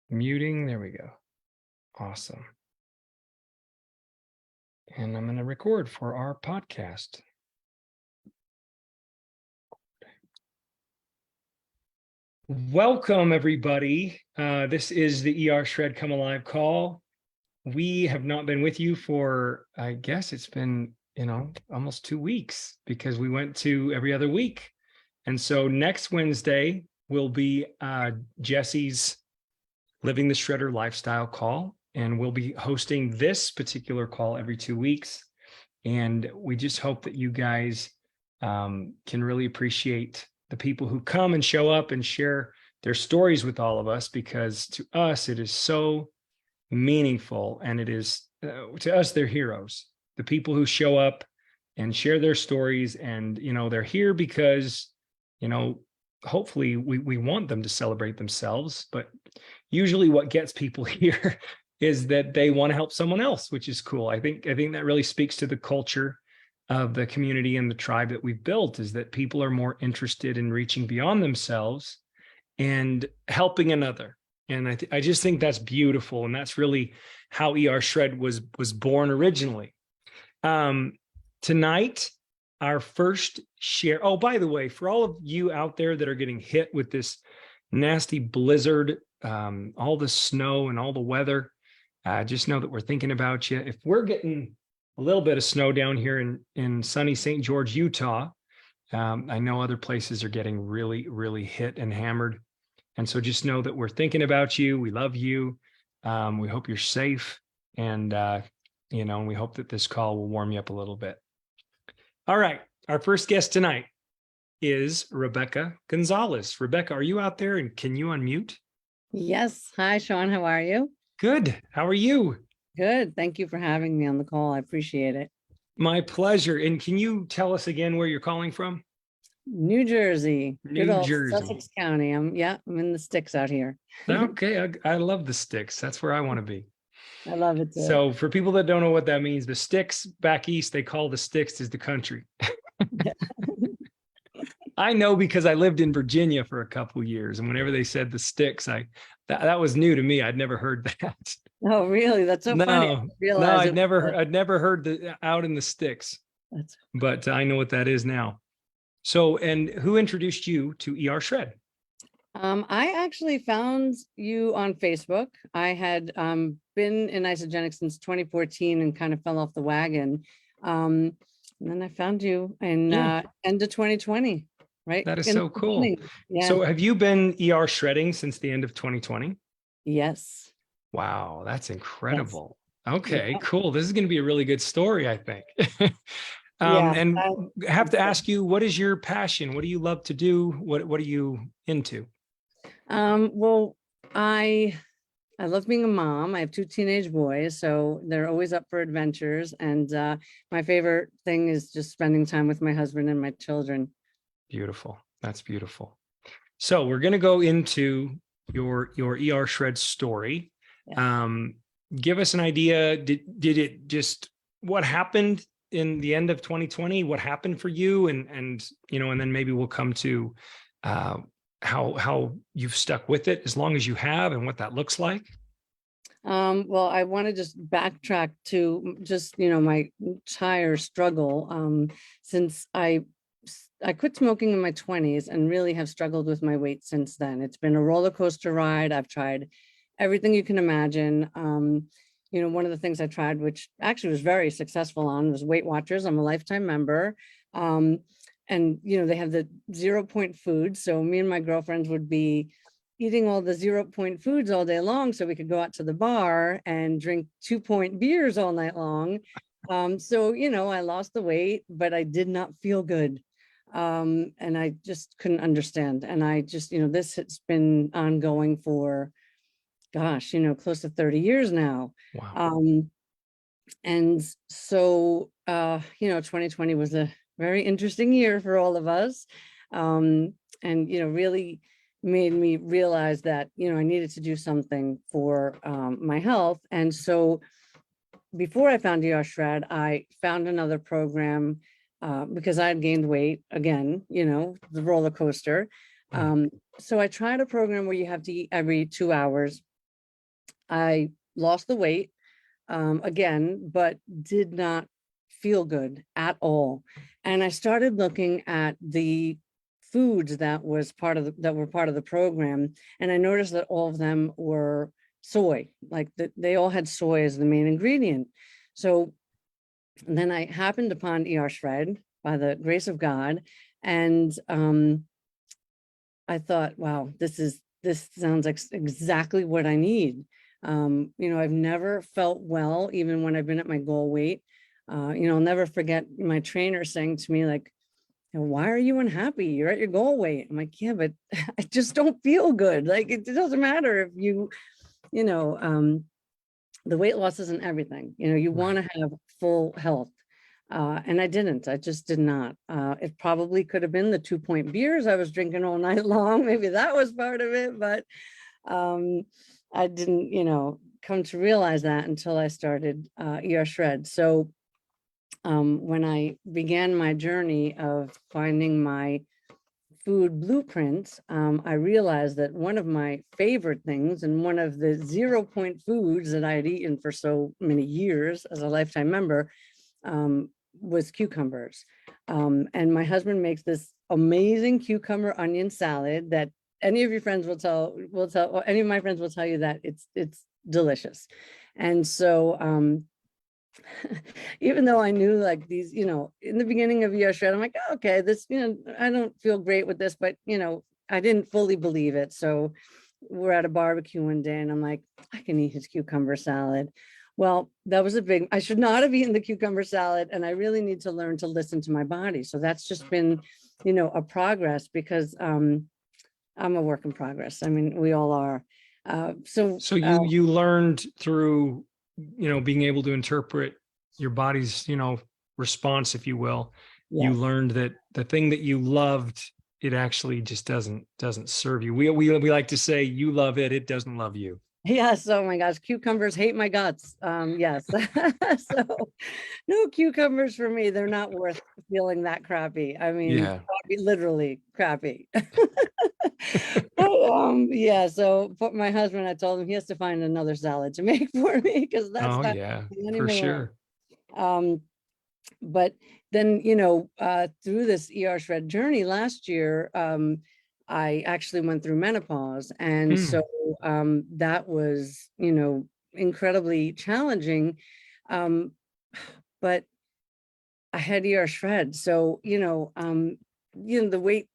Muting. There we go. Awesome. And I'm going to record for our podcast. Welcome, everybody. This is the ER Shred Come Alive call. We have not been with you for, I guess it's been, almost 2 weeks because we went to every other week. And so next Wednesday will be Jesse's Living the Shredder Lifestyle call. And we'll be hosting this particular call every 2 weeks. And we just hope that you guys can really appreciate the people who come and show up and share their stories with all of us, because to us, it is so meaningful. And it is, to us, they're heroes. The people who show up and share their stories, and, they're here because, hopefully we want them to celebrate themselves. But usually what gets people here is that they want to help someone else, which is cool. I think that really speaks to the culture of the community and the tribe that we've built, is that people are more interested in reaching beyond themselves and helping another. And I just think that's beautiful. And that's really how ER Shred was born originally. Tonight, our first share. Oh, by the way, for all of you out there that are getting hit with this nasty blizzard, all the snow and all the weather, just know that we're thinking about you. If we're getting a little bit of snow down here in sunny St. George, Utah, I know other places are getting really, really hit and hammered. And so just know that we're thinking about you. We love you. We hope you're safe. And, we hope that this call will warm you up a little bit. All right. Our first guest tonight is Rebecca Gonzalez. Rebecca, are you out there, and can you unmute? Yes. Hi, Sean. How are you? Good. How are you? Good. Thank you for having me on the call. I appreciate it. My pleasure. And can you tell us again where you're calling from? New Jersey. Good New old Jersey. Sussex County. I'm in the sticks out here. Okay. I love the sticks. That's where I want to be. I love it too. So for people that don't know what that means, the sticks back east, they call the sticks is the country. I know because I lived in Virginia for a couple of years, and whenever they said the sticks, that was new to me. I'd never heard that. Oh, really? That's so funny. I'd never heard the out in the sticks. But I know what that is now. So, and who introduced you to ER Shred? I actually found you on Facebook. I had been in Isagenix since 2014 and kind of fell off the wagon. And then I found you in end of 2020, right? That is so cool. Yeah. So have you been ER shredding since the end of 2020? Yes. Wow, that's incredible. Yes. Okay, cool. This is going to be a really good story, I think. And I have to ask you, what is your passion? What do you love to do? What are you into? Well, I love being a mom. I have 2 teenage boys, so they're always up for adventures. And my favorite thing is just spending time with my husband and my children. Beautiful. That's beautiful. So we're going to go into your ER Shred story. Yeah. Give us an idea. Did it just, what happened in the end of 2020? What happened for you? And then maybe we'll come to how you've stuck with it as long as you have, and what that looks like. Well, I want to just backtrack to just, my entire struggle. Since I quit smoking in my 20s and really have struggled with my weight since then. It's been a roller coaster ride. I've tried everything you can imagine. One of the things I tried, which actually was very successful on, was Weight Watchers. I'm a lifetime member. And, they have the 0 point foods. So me and my girlfriends would be eating all the 0 point foods all day long, so we could go out to the bar and drink 2 point beers all night long. So, I lost the weight, but I did not feel good. And I just couldn't understand. And I just, this has been ongoing for, gosh, close to 30 years now. Wow. And so, 2020 was a very interesting year for all of us. And, really made me realize that, I needed to do something for my health. And so before I found ER Shred, I found another program because I had gained weight again, the roller coaster. So I tried a program where you have to eat every 2 hours. I lost the weight again, but did not feel good at all. And I started looking at the foods that were part of the program, and I noticed that all of them were soy, like they all had soy as the main ingredient. So then I happened upon ER Shred by the grace of God, and I thought, wow, this sounds like exactly what I need. I've never felt well, even when I've been at my goal weight. I'll never forget my trainer saying to me, like, why are you unhappy? You're at your goal weight. I'm like, yeah, but I just don't feel good. Like, it doesn't matter if you know, the weight loss isn't everything. You want to have full health. And I didn't. I just did not. It probably could have been the 2-point beers I was drinking all night long. Maybe that was part of it, but I didn't, come to realize that until I started ER Shred. So when I began my journey of finding my food blueprints, I realized that one of my favorite things and one of the 0-point foods that I had eaten for so many years as a lifetime member was cucumbers. And my husband makes this amazing cucumber onion salad that any of your friends or any of my friends will tell you that it's delicious. And so even though I knew like these, in the beginning of ER Shred, I'm like, oh, okay, this, I don't feel great with this, but I didn't fully believe it. So we're at a barbecue one day and I'm like, I can eat his cucumber salad. Well, that was I should not have eaten the cucumber salad, and I really need to learn to listen to my body. So that's just been, a progress, because I'm a work in progress. I mean, we all are. So you learned through, being able to interpret your body's, response, if you will. You yes. learned that the thing that you loved, it actually just doesn't serve you. We like to say, you love it, it doesn't love you. Yes. Oh my gosh. Cucumbers hate my guts. Yes. So no cucumbers for me. They're not worth feeling that crappy. I mean, Yeah. literally crappy. Yeah. So for my husband, I told him he has to find another salad to make for me, because that's Oh not yeah, for anymore. sure. But then, through this ER Shred journey last year, I actually went through menopause. And so that was, incredibly challenging. But I had ER Shred. So, the weight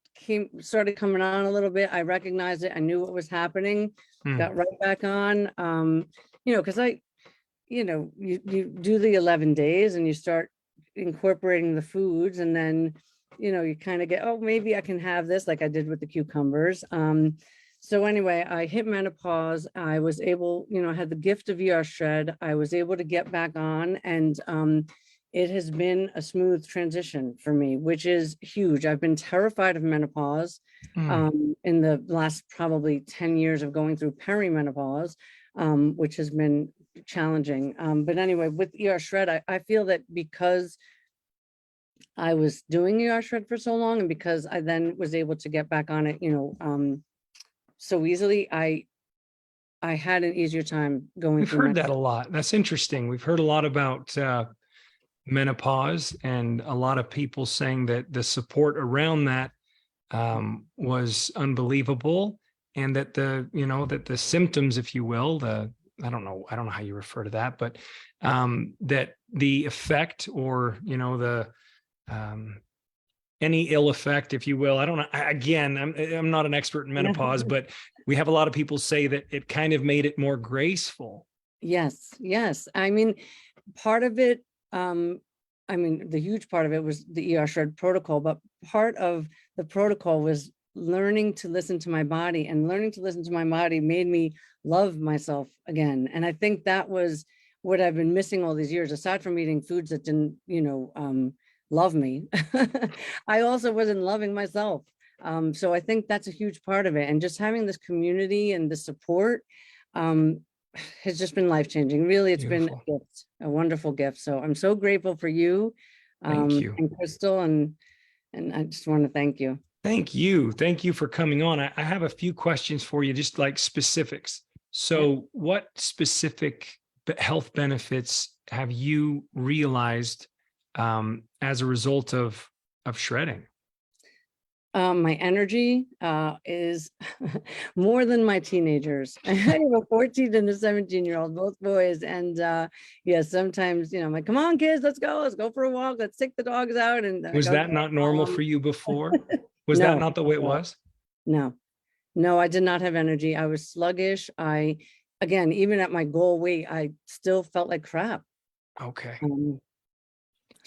started coming on a little bit. I recognized it. I knew what was happening, got right back on. Because you do the 11 days and you start incorporating the foods, and then you kind of get, oh, maybe I can have this, like I did with the cucumbers. So anyway, I hit menopause. I was able, I had the gift of ER Shred. I was able to get back on, and it has been a smooth transition for me, which is huge. I've been terrified of menopause in the last probably 10 years of going through perimenopause, which has been challenging. But anyway, with ER Shred, I feel that because I was doing ER Shred for so long, and because I then was able to get back on it, so easily, I had an easier time going We've through heard that a lot. That's interesting. We've heard a lot about menopause, and a lot of people saying that the support around that was unbelievable, and that the symptoms, if you will, I don't know how you refer to that, but that the effect, or the any ill effect, if you will, I don't know. Again, I'm not an expert in menopause, but we have a lot of people say that it kind of made it more graceful. Yes. I mean, part of it, the huge part of it was the ER Shred protocol, but part of the protocol was learning to listen to my body, and learning to listen to my body made me love myself again. And I think that was what I've been missing all these years, aside from eating foods that didn't, love me. I also wasn't loving myself. So I think that's a huge part of it. And just having this community and the support has just been life-changing. Really, it's Beautiful. been a gift, a wonderful gift. So I'm so grateful for you, Thank you. and Crystal, and I just want to thank you. Thank you. Thank you for coming on. I have a few questions for you, just like specifics. So, what specific health benefits have you realized as a result of shredding? My energy is more than my teenagers. I have a 14 and a 17-year-old, both boys. And yeah, sometimes, I'm like, come on, kids, let's go for a walk. Let's take the dogs out. And I Was go, that not normal for you before? Was that no, not the way it was? no, no, I did not have energy. I was sluggish. Again, even at my goal weight, I still felt like crap. Okay. Um,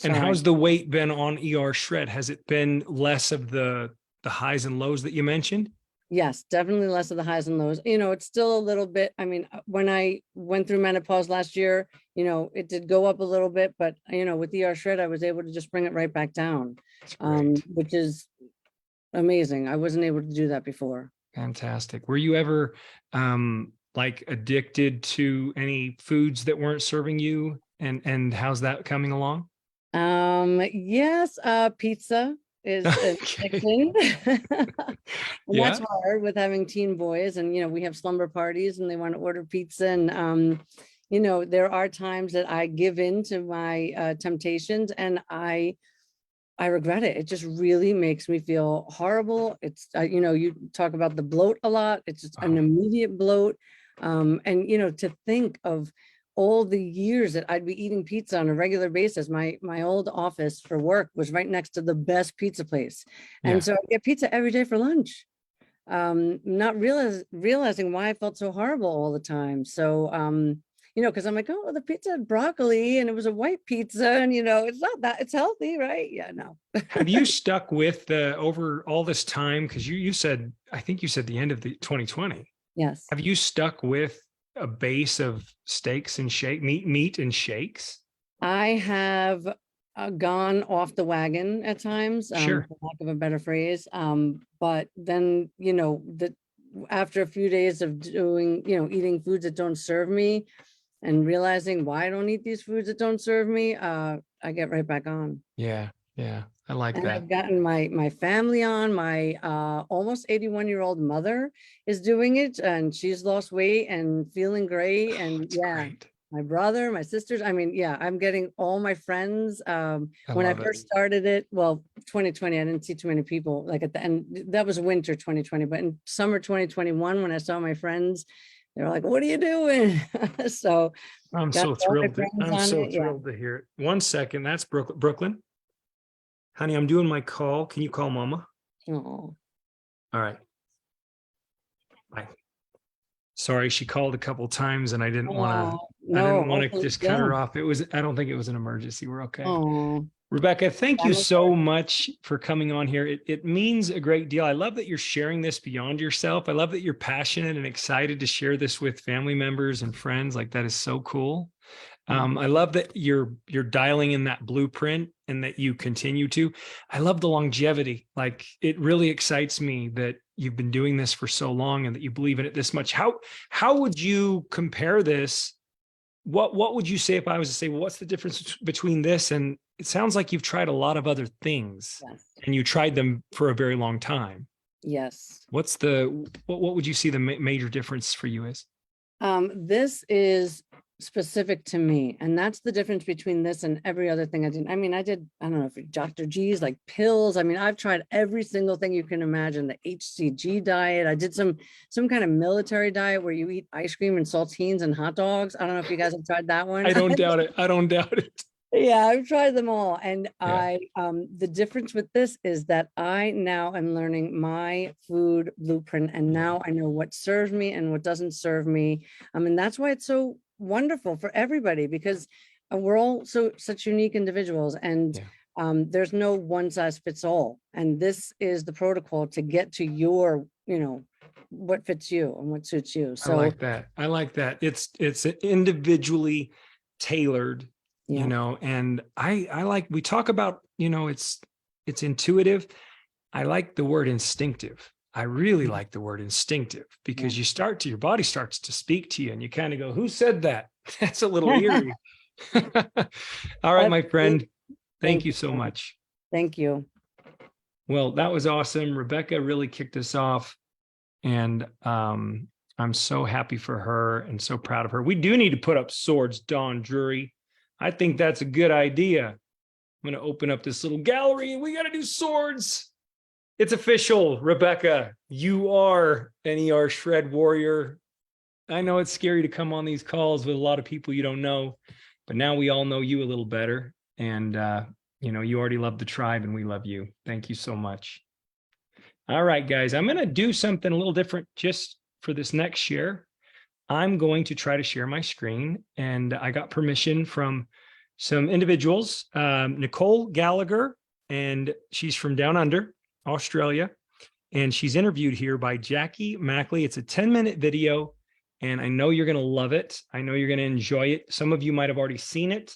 And so how's the weight been on ER Shred? Has it been less of the highs and lows that you mentioned? yes, definitely less of the highs and lows. It's still a little bit. I mean, when I went through menopause last year, it did go up a little bit, but with ER Shred, I was able to just bring it right back down, That's great. which is amazing. I wasn't able to do that before. Fantastic. Were you ever like addicted to any foods that weren't serving you? And how's that coming along? Yes, pizza is an Okay. addiction. And that's Yeah. hard with having teen boys, and we have slumber parties and they want to order pizza. And there are times that I give in to my temptations, and I regret it. It just really makes me feel horrible. It's you talk about the bloat a lot. It's just an Oh, immediate bloat. And to think of all the years that I'd be eating pizza on a regular basis. My old office for work was right next to the best pizza place. And yeah. so I get pizza every day for lunch. Not realizing why I felt so horrible all the time. So because I'm like, oh, the pizza had broccoli and it was a white pizza, and it's not that, it's healthy, right? Yeah, no. Have you stuck with the over all this time? Because you said, I think you said the end of the 2020. Yes. Have you stuck with a base of steaks and meat and shakes? I have gone off the wagon at times, Sure. for lack of a better phrase. But then, after a few days of doing, eating foods that don't serve me and realizing why I don't eat these foods that don't serve me, I get right back on. Yeah. Yeah. I like And that. I've gotten my family on. My almost 81-year-old mother is doing it, and she's lost weight and feeling great. And That's yeah, great. my brother, my sisters. I mean, yeah, I'm getting all my friends. I When I love it. first started it, well, 2020, I didn't see too many people. Like at the end, that was winter 2020, but in summer 2021, when I saw my friends, they were like, "What are you doing?" So I'm got so all my thrilled. friends I'm on so it. Yeah. thrilled to hear it. 1 second. That's Brooklyn. Brooklyn, honey, I'm doing my call. Can you call mama? Oh, All right. Bye. Sorry, she called a couple times and I didn't want to, I no, didn't want to hopefully, just cut yeah. her off. I don't think it was an emergency. We're okay. Oh, Rebecca, thank I you miss her. so much for coming on here. It means a great deal. I love that you're sharing this beyond yourself. I love that you're passionate and excited to share this with family members and friends. Like, that is so cool. I love that you're dialing in that blueprint and that you continue to. I love the longevity. Like, it really excites me that you've been doing this for so long and that you believe in it this much. How would you compare this? What would you say if I was to say, well, what's the difference between this? And it sounds like you've tried a lot of other things Yes. and you tried them for a very long time. Yes. What would you see the major difference for you is? This is specific to me, and that's the difference between this and every other thing I did. I mean, I don't know if Dr. G's, like pills. I mean, I've tried every single thing you can imagine, the HCG diet. I did some kind of military diet where you eat ice cream and saltines and hot dogs. I don't know if you guys have tried that one. I don't doubt it. I don't doubt it. Yeah, I've tried them all. And Yeah. the difference with this is that I now am learning my food blueprint, and now I know what serves me and what doesn't serve me. And that's why it's so wonderful for everybody, because we're all such unique individuals, and there's no one size fits all. And this is the protocol to get to your, what fits you and what suits you. I So like that. I like that. It's individually tailored, yeah, and I like, we talk about, it's intuitive. I like the word instinctive. I really like the word instinctive, because your body starts to speak to you and you kind of go, who said that? That's a little eerie. All right, my friend. Thank you so much. Thank you. Well, that was awesome. Rebecca really kicked us off, and I'm so happy for her and so proud of her. We do need to put up swords, Don Drury. I think that's a good idea. I'm going to open up this little gallery and we got to do swords. It's official, Rebecca. You are an ER Shred warrior. I know it's scary to come on these calls with a lot of people you don't know, but now we all know you a little better. And, you already love the tribe and we love you. Thank you so much. All right, guys, I'm going to do something a little different just for this next share. I'm going to try to share my screen, and I got permission from some individuals, Nicole Gallagher, and she's from down under, Australia, and she's interviewed here by Jackie Mackley. It's a 10-minute video, and I know you're going to love it. I know you're going to enjoy it. Some of you might have already seen it,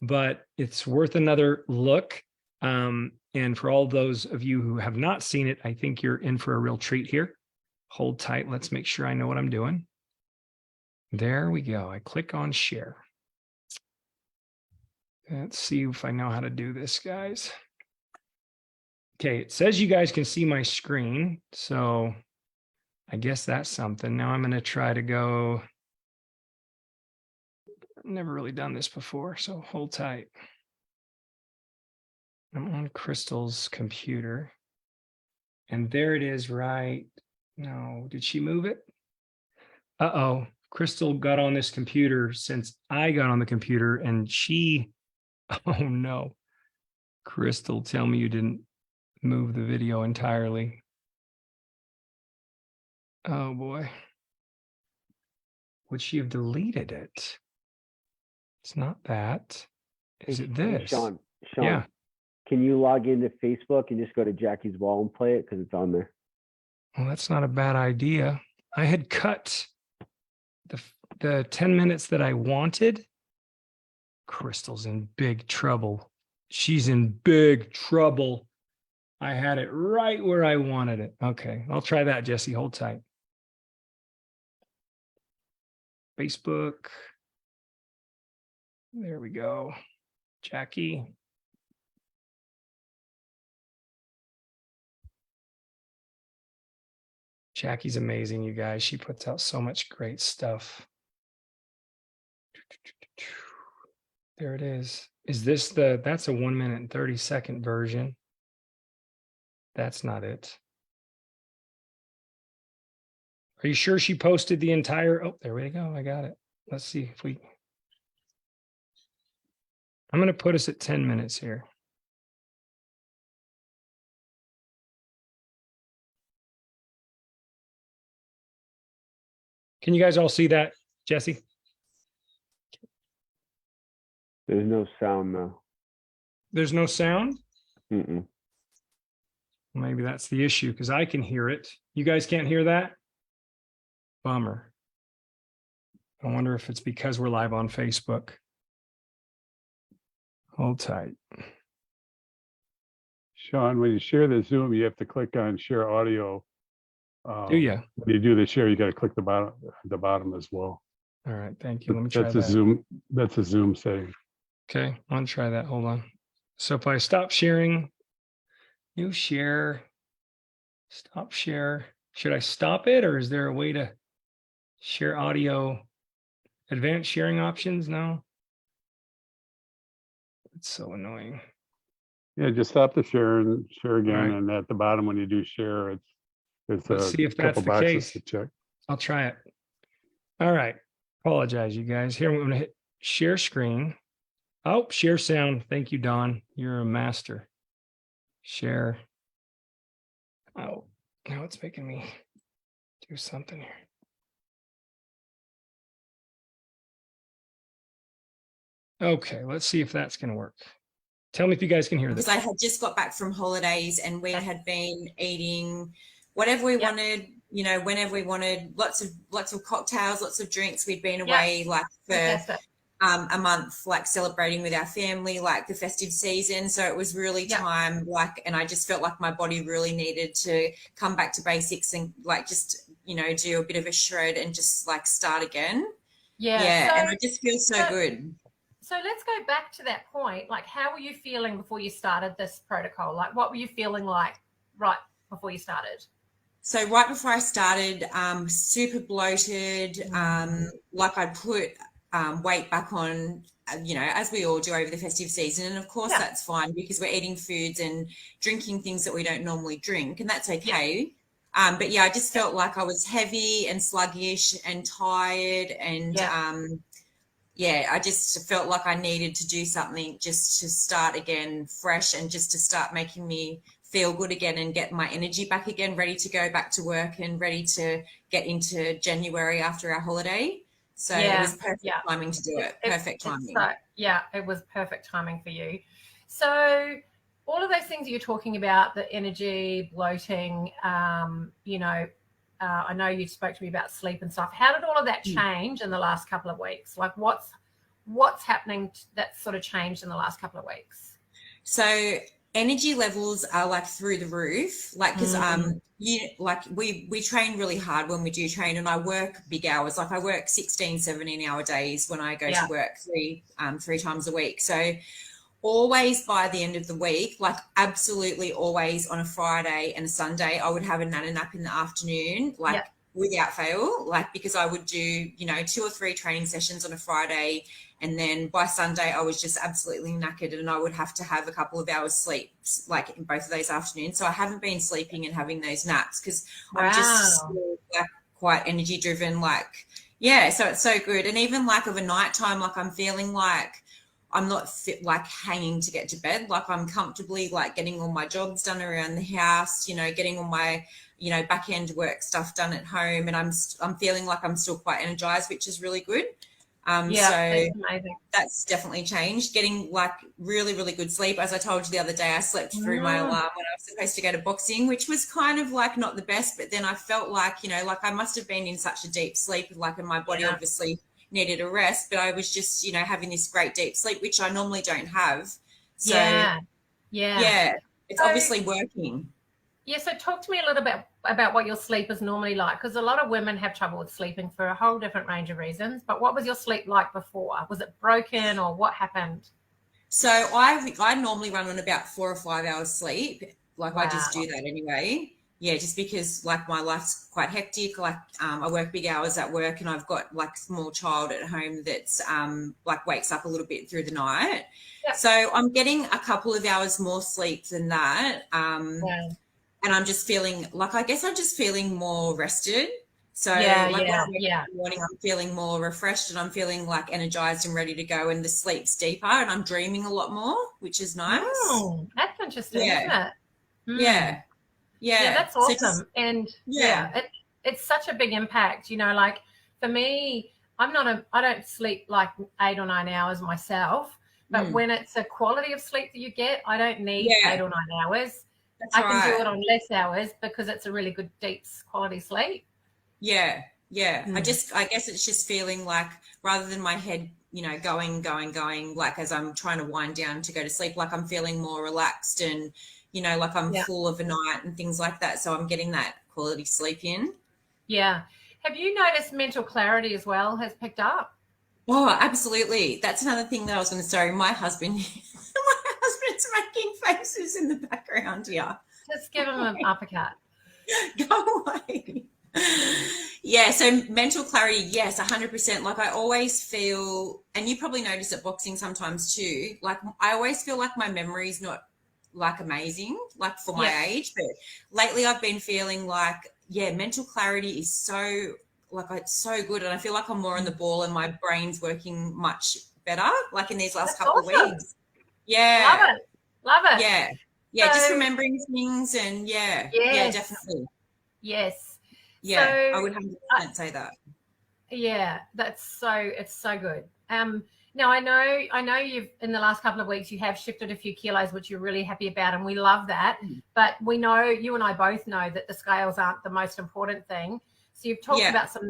but it's worth another look. And for all those of you who have not seen it, I think you're in for a real treat here. Hold tight. Let's make sure I know what I'm doing. There we go. I click on share. Let's see if I know how to do this, guys. Okay, it says you guys can see my screen, so I guess that's something. Now I'm going to try to go. I've never really done this before, so hold tight. I'm on Crystal's computer, and there it is, right? No, did she move it? Uh-oh, Crystal got on this computer since I got on the computer, and she, oh no. Crystal, tell me you didn't move the video entirely. Oh boy. Would she have deleted it? It's not that. Is it this? Sean, Yeah. can you log into Facebook and just go to Jackie's wall and play it because it's on there? Well, that's not a bad idea. I had cut the 10 minutes that I wanted. Crystal's in big trouble. She's in big trouble. I had it right where I wanted it. Okay, I'll try that, Jesse. Hold tight. Facebook. There we go. Jackie. Jackie's amazing, you guys. She puts out so much great stuff. There it is. Is this that's a 1 minute and 30-second version. That's not it. Are you sure she posted the entire? Oh, there we go. I got it. Let's see if we. I'm going to put us at 10 minutes here. Can you guys all see that, Jesse? There's no sound though. There's no sound? Mm-mm. Maybe that's the issue because I can hear it. You guys can't hear that? Bummer. I wonder if it's because we're live on Facebook. Hold tight. Sean, when you share the Zoom, you have to click on share audio. Do you? When you do the share, you got to click the bottom as well. All right, thank you. Let me try That's that. That's a Zoom setting. Okay, I'll try that. Hold on. So if I stop sharing, new share, stop share. Should I stop it or is there a way to share audio? Advanced sharing options? No. It's so annoying. Yeah, just stop the share and share again. Right. And at the bottom, when you do share, it's Let's a see if that's couple the boxes case. to check. I'll try it. All right. Apologize, you guys. Here, I'm going to hit share screen. Oh, share sound. Thank you, Don. You're a master. Share. Oh, now it's making me do something here. Okay, let's see if that's going to work. Tell me if you guys can hear this. Because I had just got back from holidays and we had been eating whatever we wanted, you know, whenever we wanted, lots of cocktails, lots of drinks. We'd been away like for a month, like celebrating with our family, like the festive season. So it was really time, like, and I just felt like my body really needed to come back to basics and like just, you know, do a bit of a shred and just like start again. Yeah. So, and I just feel so good. So let's go back to that point. Like, how were you feeling before you started this protocol? Like, what were you feeling like right before you started? So right before I started, super bloated, like I'd put weight back on, as we all do over the festive season. And of course that's fine because we're eating foods and drinking things that we don't normally drink, and that's okay. But yeah, I just felt like I was heavy and sluggish and tired, and I just felt like I needed to do something just to start again fresh and just to start making me feel good again and get my energy back again, ready to go back to work and ready to get into January after our holiday. So it was perfect timing to do it. Perfect timing. It was perfect timing for you. So all of those things that you're talking about, the energy, bloating, I know you spoke to me about sleep and stuff. How did all of that change in the last couple of weeks? Like what's happening that's sort of changed in the last couple of weeks? So energy levels are like through the roof, like because we train really hard when we do train, and I work big hours. Like I work 16-17 hour days when I go to work three times a week. So always by the end of the week, like absolutely always on a Friday and a Sunday, I would have a nana nap in the afternoon, like without fail, like because I would do 2 or 3 training sessions on a Friday, and then by Sunday I was just absolutely knackered, and I would have to have a couple of hours sleep like in both of those afternoons. So I haven't been sleeping and having those naps because I'm just like quite energy driven, so it's so good. And even like of a nighttime, like I'm feeling like I'm not fit, like hanging to get to bed. Like I'm comfortably like getting all my jobs done around the house, getting all my, back end work stuff done at home. And I'm feeling like I'm still quite energized, which is really good. So that's amazing. That's definitely changed. Getting like really, really good sleep. As I told you the other day, I slept through my alarm when I was supposed to go to boxing, which was kind of like not the best, but then I felt like, like I must have been in such a deep sleep, like, and my body obviously needed a rest, but I was just, having this great deep sleep, which I normally don't have. So it's obviously working. Yeah. So talk to me a little bit about what your sleep is normally like, because a lot of women have trouble with sleeping for a whole different range of reasons. But what was your sleep like before? Was it broken or what happened? So I normally run on about 4 or 5 hours sleep. Like I just do that anyway. Yeah, just because like my life's quite hectic. Like I work big hours at work, and I've got like a small child at home that's like wakes up a little bit through the night. Yep. So I'm getting a couple of hours more sleep than that. And I'm just feeling like, I guess I'm just feeling more rested. So when I wake up in the morning, I'm feeling more refreshed, and I'm feeling like energized and ready to go, and the sleep's deeper, and I'm dreaming a lot more, which is nice. Oh, that's interesting, isn't it? Yeah, that's awesome. And it's such a big impact, like for me, I don't sleep like 8 or 9 hours myself, but when it's a quality of sleep that you get, I don't need 8 or 9 hours. I can do it on less hours because it's a really good deep quality sleep. I guess it's just feeling like, rather than my head, going, like as I'm trying to wind down to go to sleep, like I'm feeling more relaxed and, like I'm full of a night and things like that. So I'm getting that quality sleep in. Yeah. Have you noticed mental clarity as well has picked up? Oh, absolutely. That's another thing that I was going to say. My husband's making faces in the background here. Just give him an uppercut. Go away. Yeah, so mental clarity, yes, 100%. Like I always feel, and you probably notice at boxing sometimes too, like I always feel like my memory's not like amazing, like for my age, but lately I've been feeling like, mental clarity is so, like it's so good, and I feel like I'm more on the ball and my brain's working much better, like in these last couple of weeks. Yeah. Love it. Yeah, so, just remembering things and definitely. Yes. Yeah, so, I would 100% say that. Yeah, it's so good. Now I know you've, in the last couple of weeks, you have shifted a few kilos, which you're really happy about, and we love that. But we know, you and I both know, that the scales aren't the most important thing. So you've talked about some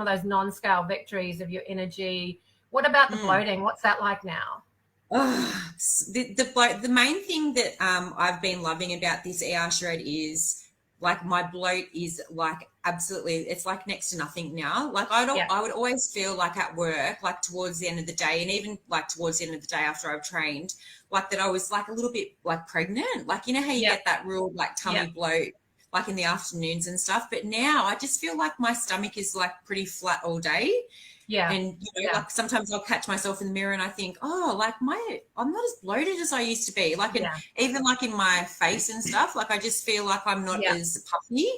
of those non-scale victories of your energy. What about the bloating? What's that like now? Oh, the main thing that I've been loving about this ER Shred is like my bloat is like absolutely. It's like next to nothing now. Like I would always feel like at work, like towards the end of the day, and even like towards the end of the day after I've trained, like that I was like a little bit like pregnant. Like, you know how you get that real like tummy bloat, like in the afternoons and stuff. But now I just feel like my stomach is like pretty flat all day. Yeah. And, you know, like sometimes I'll catch myself in the mirror and I think, oh, like I'm not as bloated as I used to be. Like, and even like in my face and stuff, like I just feel like I'm not as puffy.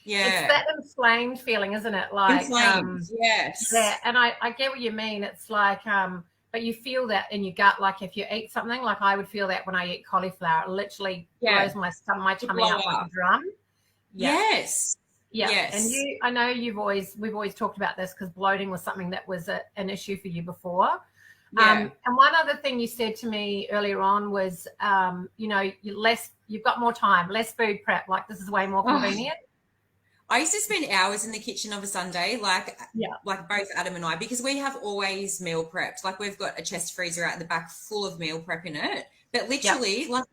Yeah. It's that inflamed feeling, isn't it? Like, inflamed. Yes. Yeah. And I get what you mean. It's like, but you feel that in your gut. Like if you eat something, like I would feel that when I eat cauliflower, it literally blows my tummy up like a drum. Yeah. Yes. Yeah. Yes. And I know we've always talked about this because bloating was something that was an issue for you before. And one other thing you said to me earlier on was, you know, you've got more time, less food prep. Like this is way more convenient. I used to spend hours in the kitchen of a Sunday, like both Adam and I, because we have always meal prepped. Like we've got a chest freezer out the back full of meal prep in it. But literally, like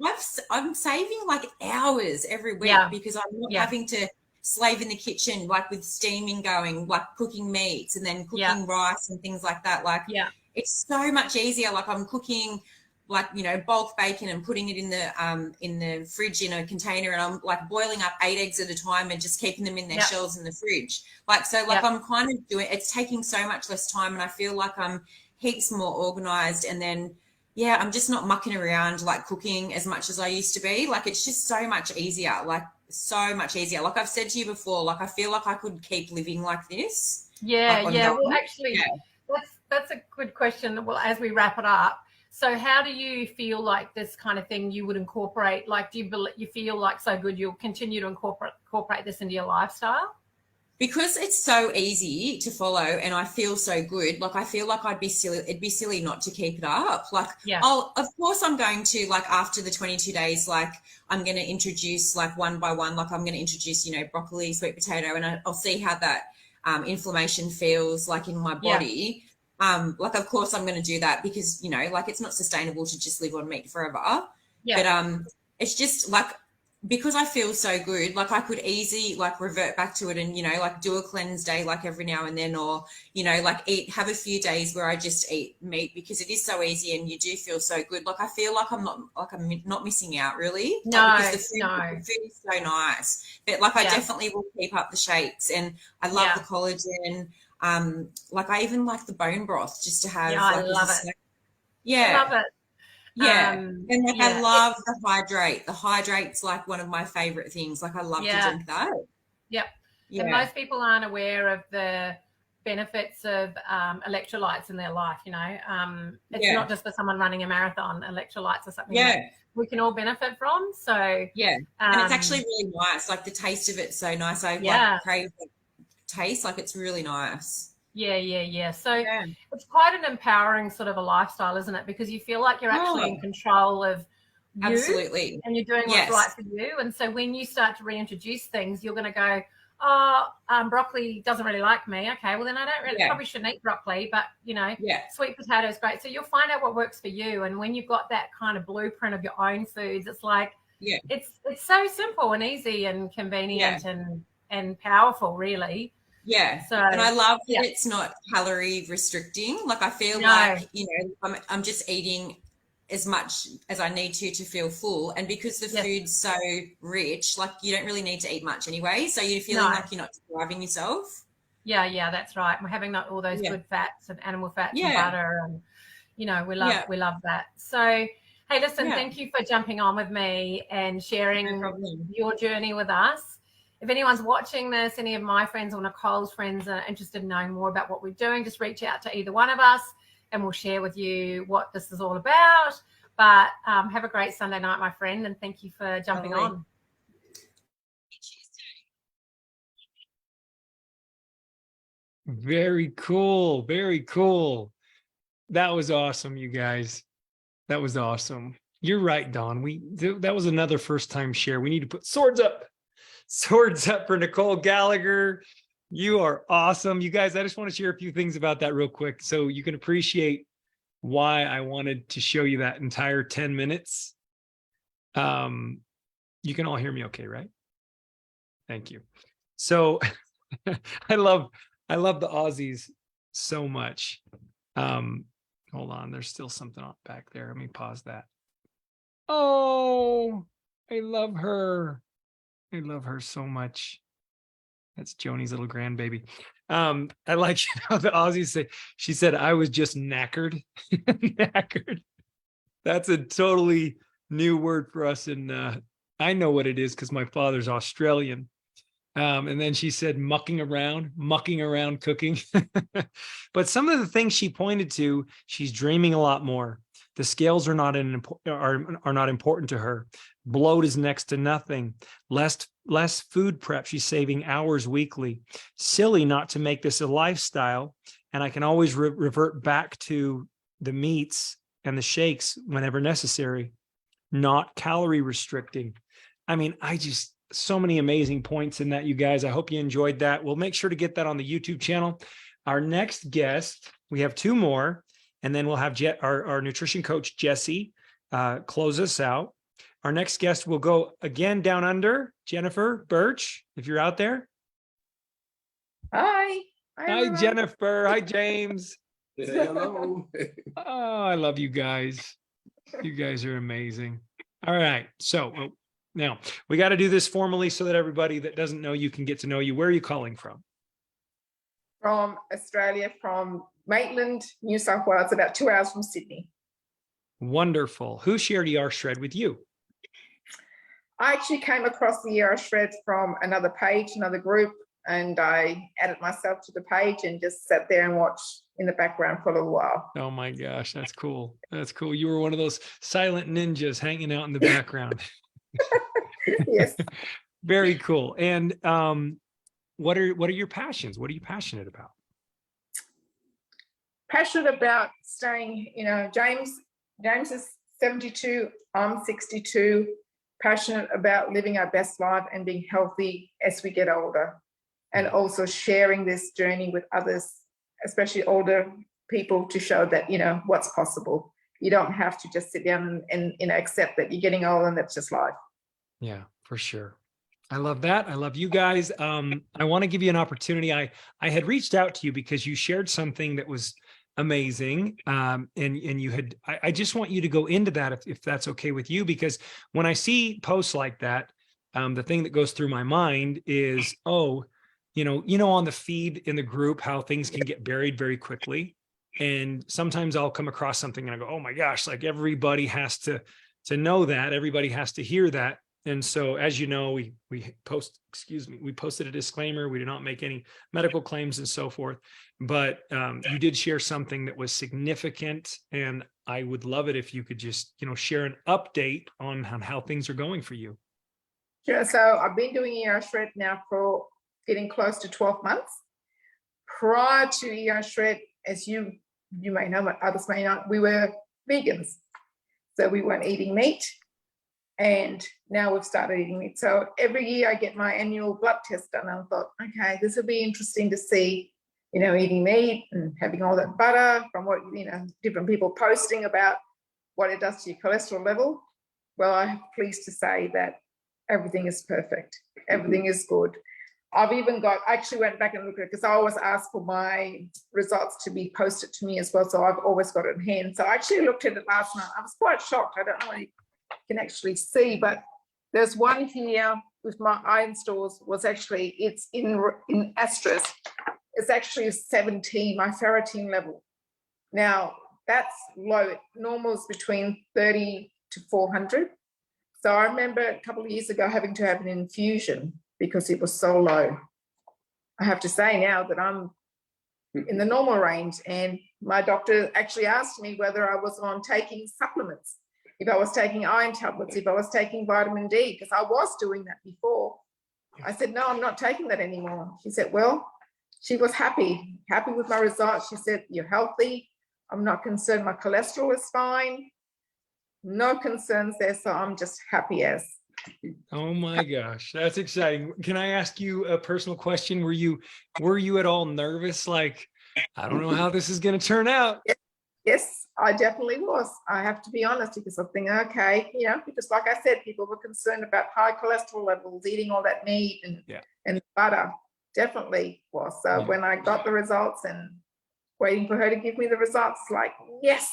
I'm saving like hours every week because I'm not having to slave in the kitchen, like with steaming going, like cooking meats and then cooking rice and things like that. Like it's so much easier. Like I'm cooking like, you know, bulk bacon and putting it in the fridge in a container, and I'm like boiling up 8 eggs at a time and just keeping them in their shells in the fridge. Like, so like I'm kind of it's taking so much less time, and I feel like I'm heaps more organized. And then, I'm just not mucking around like cooking as much as I used to be. Like, it's just so much easier, like so much easier. Like I've said to you before, like I feel like I could keep living like this. Well, actually, that's a good question. Well, as we wrap it up, so how do you feel like this kind of thing you would incorporate? Like, do you feel like so good you'll continue to incorporate this into your lifestyle? Because it's so easy to follow and I feel so good, like I feel like it'd be silly not to keep it up. Like, of course I'm going to, like after the 22 days, like I'm going to introduce like one by one, like I'm going to introduce, you know, broccoli, sweet potato, and I'll see how that inflammation feels like in my body. Like, of course I'm going to do that because, you know, like it's not sustainable to just live on meat forever. But it's just like, because I feel so good, like I could easily like revert back to it and, you know, like do a cleanse day like every now and then, or, you know, like have a few days where I just eat meat because it is so easy and you do feel so good. Like I feel like I'm not missing out really. No, because the food is so nice. But like I definitely will keep up the shakes, and I love the collagen. Like I even like the bone broth just to have. I like, love it. Yeah. Love it. And like I love the hydrate. The hydrate's like one of my favorite things. Like I love to drink that. And most people aren't aware of the benefits of electrolytes in their life, you know. It's not just for someone running a marathon. Electrolytes are something that we can all benefit from. So and it's actually really nice. Like the taste of it's so nice. I like crave the taste. Like it's really nice. So it's quite an empowering sort of a lifestyle, isn't it? Because you feel like you're actually in control of you. Absolutely. And you're doing what's right for you. And so when you start to reintroduce things, you're going to go, broccoli doesn't really like me. Okay, well then I don't really probably shouldn't eat broccoli, but you know, sweet potato is great. So you'll find out what works for you. And when you've got that kind of blueprint of your own foods, it's like it's so simple and easy and convenient and powerful, really. So, and I love that it's not calorie restricting. Like I feel like, you know, I'm just eating as much as I need to feel full. And because the food's so rich, like you don't really need to eat much anyway. So you're feeling like you're not starving yourself. Yeah, that's right. We're having all those good fats and animal fats and butter, and you know, we love that. So hey, listen, thank you for jumping on with me and sharing your journey with us. If anyone's watching this, any of my friends or Nicole's friends are interested in knowing more about what we're doing, just reach out to either one of us and we'll share with you what this is all about. But have a great Sunday night, my friend, and thank you for jumping on. Very cool. Very cool. That was awesome, you guys. That was awesome. You're right, Dawn. That was another first time share. We need to put swords up. Swords up for Nicole Gallagher. You are awesome. You guys, I just want to share a few things about that real quick so you can appreciate why I wanted to show you that entire 10 minutes. You can all hear me okay, right? Thank you. So I love the Aussies so much. Hold on, there's still something up back there. Let me pause that. Oh, I love her. I love her so much. That's Joni's little grandbaby. I like how the Aussies say, she said, I was just knackered. Knackered. That's a totally new word for us. And I know what it is because my father's Australian. And then she said, mucking around cooking. But some of the things she pointed to, she's dreaming a lot more. The scales are not important to her. Bloat is next to nothing. Less food prep. She's saving hours weekly. Silly not to make this a lifestyle. And I can always revert back to the meats and the shakes whenever necessary. Not calorie restricting. I mean, so many amazing points in that, you guys. I hope you enjoyed that. We'll make sure to get that on the YouTube channel. Our next guest, we have two more, and then we'll have our nutrition coach, Jesse, close us out. Our next guest will go again down under, Jennifer Birch, if you're out there. Hi. Hi, Jennifer. Hi, James. Hello. Oh, I love you guys. You guys are amazing. All right. So now we got to do this formally so that everybody that doesn't know you can get to know you. Where are you calling from? From Australia, from Maitland, New South Wales, about 2 hours from Sydney. Wonderful. Who shared ER Shred with you? I actually came across the ER Shred from another page, another group, and I added myself to the page and just sat there and watched in the background for a little while. Oh my gosh, that's cool. That's cool. You were one of those silent ninjas hanging out in the background. Yes. Very cool. And what are your passions? What are you passionate about? Passionate about staying, James is 72, I'm 62, passionate about living our best life and being healthy as we get older, and also sharing this journey with others, especially older people, to show that, what's possible. You don't have to just sit down and accept that you're getting old and that's just life. Yeah, for sure. I love that. I love you guys. I want to give you an opportunity. I had reached out to you because you shared something that was amazing. And you had, I just want you to go into that if that's okay with you, because when I see posts like that, the thing that goes through my mind is, on the feed in the group, how things can get buried very quickly. And sometimes I'll come across something and I go, oh my gosh, like everybody has to know that, everybody has to hear that. And so, as you know, we posted a disclaimer. We do not make any medical claims and so forth, but you did share something that was significant. And I would love it if you could just, share an update on how things are going for you. Sure. So I've been doing ER Shred now for getting close to 12 months. Prior to ER Shred, as you may know, but others may not, we were vegans. So we weren't eating meat. And now we've started eating meat. So every year I get my annual blood test done. And I thought, okay, this would be interesting to see, eating meat and having all that butter from what, different people posting about what it does to your cholesterol level. Well, I'm pleased to say that everything is perfect. Everything is good. I actually went back and looked at it because I always ask for my results to be posted to me as well. So I've always got it in hand. So I actually looked at it last night. I was quite shocked. I don't know what can actually see, but there's one here with my iron stores it's in asterisk. It's actually 17, my ferritin level. Now that's low. Normal is between 30 to 400. So I remember a couple of years ago having to have an infusion because it was so low. I have to say now that I'm in the normal range, and my doctor actually asked me whether I was on taking supplements, if I was taking iron tablets, if I was taking vitamin D, because I was doing that before. I said, no, I'm not taking that anymore. She said, well, she was happy with my results. She said, you're healthy. I'm not concerned. My cholesterol is fine. No concerns there. So I'm just happy as. Oh my gosh, that's exciting. Can I ask you a personal question? Were you at all nervous? Like, I don't know how this is going to turn out. Yes, I definitely was. I have to be honest because I think, okay, you know, because like I said, people were concerned about high cholesterol levels, eating all that meat and butter. Definitely was. So Yeah. when I got the results and waiting for her to give me the results, like, yes,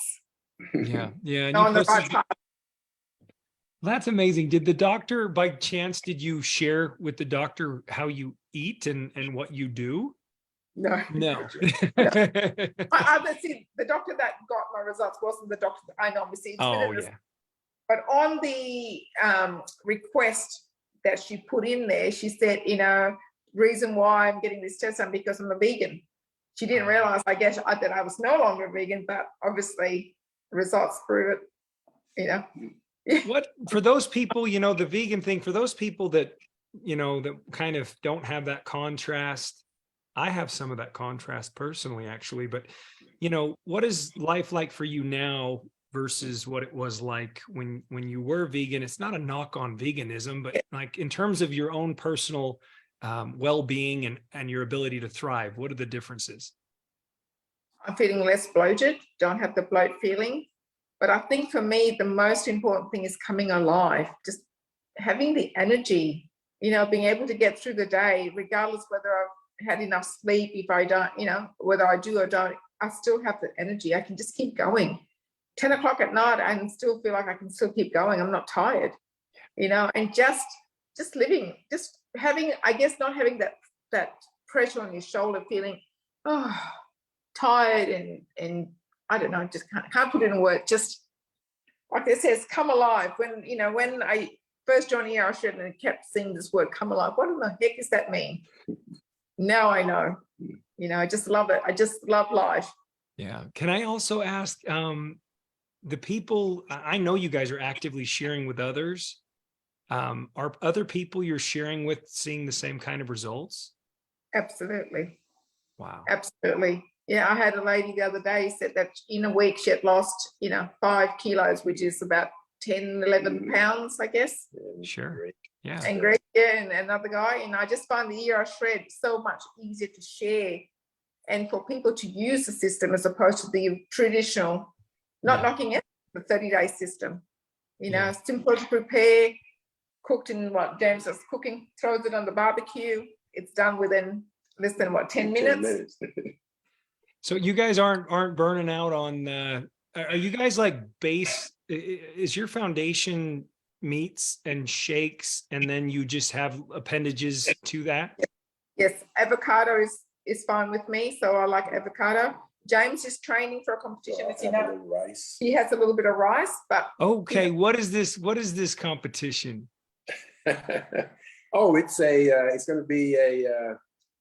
Yeah. Yeah. And on you the right posted, path. that's amazing. Did the doctor, by chance, did you share with the doctor how you eat and what you do? No. No. See, the doctor that got my results wasn't the doctor that I normally see. It's been Oh in this, yeah. but on the request that she put in there, she said, you know, reason why I'm getting this test done because I'm a vegan. She didn't realize, I guess, that I was no longer a vegan, but obviously the results prove it, you know. What, for those people, you know, the vegan thing, for those people that, you know, that kind of don't have that contrast, I have some of that contrast personally, actually, but, you know, what is life like for you now versus what it was like when you were vegan? It's not a knock on veganism, but like in terms of your own personal well-being and your ability to thrive, what are the differences? I'm feeling less bloated, don't have the bloat feeling. But I think for me, the most important thing is coming alive, just having the energy, you know, being able to get through the day, regardless whether I've had enough sleep, if I don't, you know, whether I do or don't, I still have the energy. I can just keep going. 10 o'clock at night, I still feel like I can still keep going. I'm not tired, you know, and just living, just having, I guess, not having that pressure on your shoulder, feeling, oh, tired and I don't know, just can't put it in words. Just like it says, come alive. When, you know, when I first joined ER Shred and kept seeing this word, come alive, what in the heck does that mean? Now I know, you know, I just love it. I just love life. Yeah. Can I also ask, the people, I know you guys are actively sharing with others. Are other people you're sharing with seeing the same kind of results? Absolutely. Wow. Absolutely. Yeah, I had a lady the other day said that in a week she had lost, you know, 5 kilos, which is about 10, 11 pounds, I guess. Sure. Yeah. And Greg, yeah, and another guy. And I just find the ER Shred so much easier to share and for people to use the system as opposed to the traditional, not knocking it, the 30-day system. You know, simple to prepare, cooked in what James was cooking, throws it on the barbecue. It's done within less than what, 10 minutes? So you guys aren't burning out on, are you guys like is your foundation meats and shakes and then you just have appendages to that? Yes, avocado is fine with me. So I like avocado. James is training for a competition. As you know, rice. he has a little bit of rice, but Okay. What is this competition? Oh, it's going to be a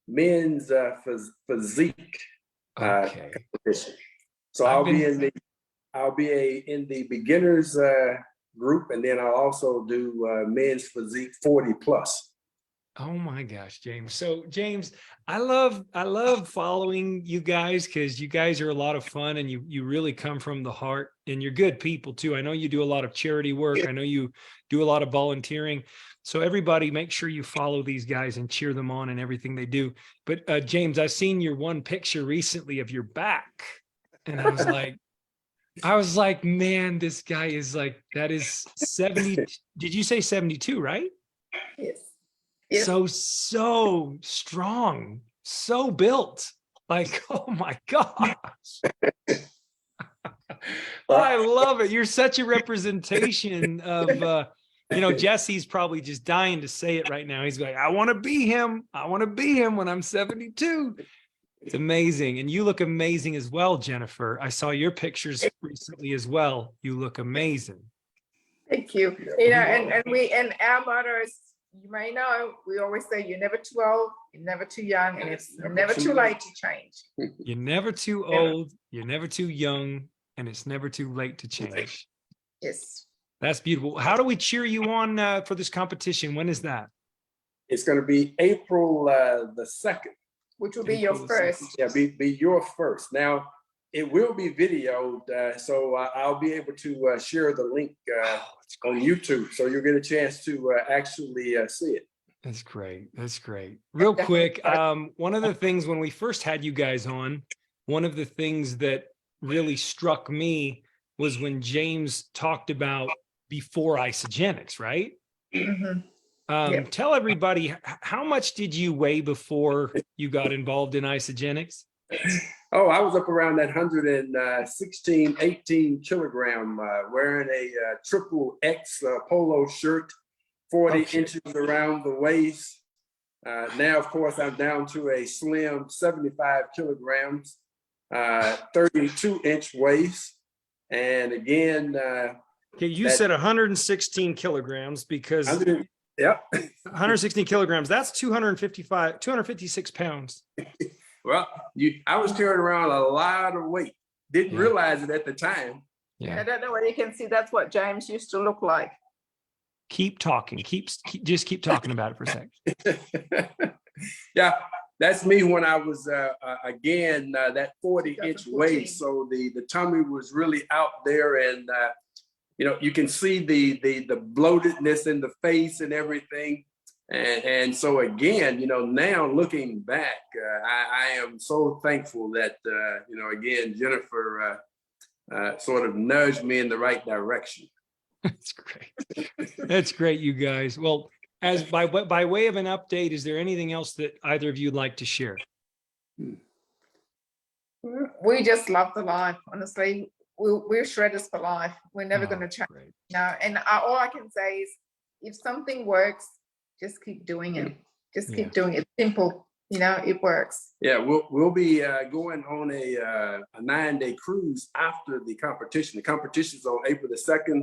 men's physique Okay. competition. So I'll be in the beginners group, and then I'll also do men's physique 40 plus. Oh my gosh, James. So James, I love following you guys because you guys are a lot of fun and you really come from the heart and you're good people too. I know you do a lot of charity work. I know you do a lot of volunteering. So everybody make sure you follow these guys and cheer them on and everything they do. But James, I've seen your one picture recently of your back and I was like, man, this guy is like, that is 70. Did you say 72, right? yes. Yes. So strong, so built. Like, oh my gosh. Oh, I love it. You're such a representation of, you know, Jesse's probably just dying to say it right now. He's like, I want to be him. I want to be him when I'm 72. It's amazing. And you look amazing as well, Jennifer. I saw your pictures recently as well. You look amazing. Thank you. You know, and our motto is, you may know, we always say you're never too old, you're never too young, and it's never too late to change. You're never too old, you're never too young, and it's never too late to change. Yes. That's beautiful. How do we cheer you on for this competition? When is that? It's going to be April the 2nd. Which will be your first. Yeah, be your first. Now, it will be videoed, so I'll be able to share the link on YouTube, so you'll get a chance to actually see it. That's great. That's great. Real quick, one of the things when we first had you guys on, one of the things that really struck me was when James talked about before Isogenics, right? Mhm. Yeah. Tell everybody, how much did you weigh before you got involved in Isogenics? Oh, I was up around that 116, 18 kilogram, wearing a triple X polo shirt, 40 Okay. inches around the waist. Now, of course, I'm down to a slim 75 kilograms, 32-inch waist. And again, Okay, you that- said 116 kilograms because 116 kilograms, that's 256 pounds. Well, I was carrying around a lot of weight. Didn't Yeah. realize it at the time. I don't know whether you can see, that's what James used to look like. Keep talking. Just keep talking about it for a sec. Yeah, that's me when I was again that 40-inch 2014. waist. So the tummy was really out there, and you can see the bloatedness in the face and everything. And so again, now looking back, I am so thankful that again Jennifer sort of nudged me in the right direction. That's great. That's great, you guys. Well, as by way of an update, is there anything else that either of you'd like to share? We just love the life, honestly. We're shredders for life. We're never going to change. Great. No, and all I can say is, if something works, just keep doing it. Just keep doing it. Simple, it works. Yeah, we'll be going on a 9-day cruise after the competition. The competition's on April the 2nd.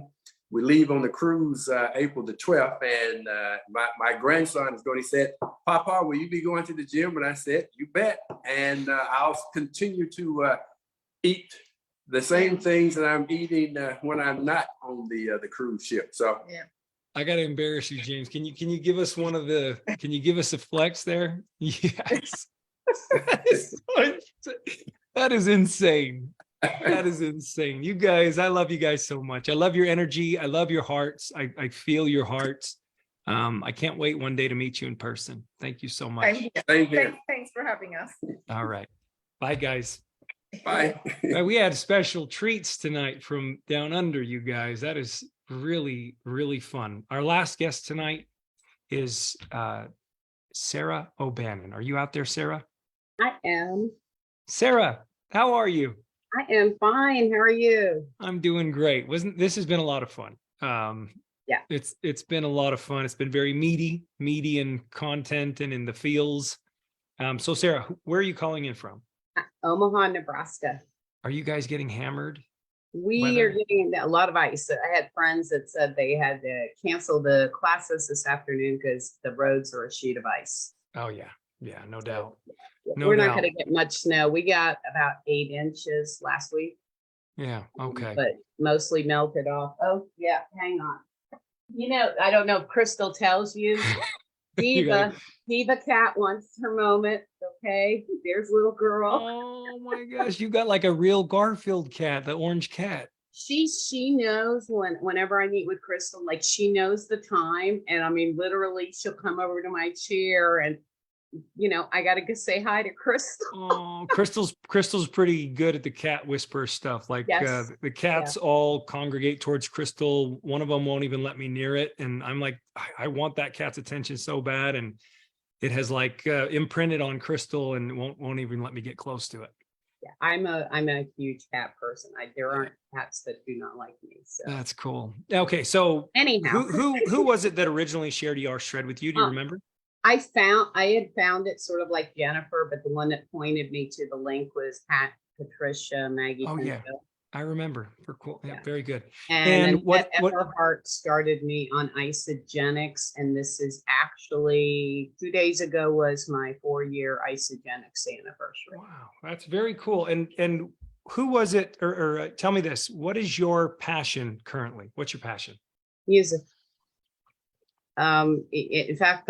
We leave on the cruise April the 12th, and my grandson is going. He said, "Papa, will you be going to the gym?" And I said, "You bet." And I'll continue to eat the same things that I'm eating when I'm not on the cruise ship. So Yeah. I got to embarrass you, James. Can you give us can you give us a flex there? Yes. That is insane. That is insane. You guys, I love you guys so much. I love your energy. I love your hearts. I feel your hearts. I can't wait one day to meet you in person. Thank you so much. same here. Thanks for having us. All right. Bye, guys. Bye. We had special treats tonight from down under, you guys. That is really, really fun. Our last guest tonight is Sarah O'Bannon. Are you out there, Sarah? I am. Sarah, how are you? I am fine. How are you? I'm doing great. This has been a lot of fun. Yeah. It's been a lot of fun. It's been very meaty in content and in the feels. So Sarah, where are you calling in from? Omaha, Nebraska. Are you guys getting hammered? We Weather? are getting a lot of ice. I had friends that said they had to cancel the classes this afternoon because the roads are a sheet of ice. Oh yeah. Yeah, no doubt. No We're not doubt. going to get much snow. We got about 8 inches last week, Yeah. Okay. but mostly melted off. Oh yeah, hang on. I don't know if Crystal tells you. You gotta- Diva cat wants her moment. Okay, there's little girl. Oh my gosh, you got like a real Garfield cat, the orange cat. She knows whenever I meet with Crystal, like she knows the time, and I mean literally she'll come over to my chair and I gotta go say hi to Crystal. Oh, Crystal's pretty good at the cat whisper stuff. Like Yes. the cats all congregate towards Crystal. One of them won't even let me near it, and I'm like, I want that cat's attention so bad, and it has like imprinted on Crystal and won't even let me get close to it. Yeah, I'm a huge cat person. There aren't cats that do not like me. So That's cool. Okay, so anyhow, who was it that originally shared ER Shred with you? Do you remember? I had found it sort of like Jennifer, but the one that pointed me to the link was Patricia Maggie. Oh yeah, Pinto. I remember. Cool. Yeah, Yeah. very good. And And what- Everhart started me on Isogenics, and this is actually 2 days ago was my 4-year Isogenics anniversary. Wow, that's very cool. And who was it? Or tell me this: what is your passion currently? What's your passion? Music. In fact,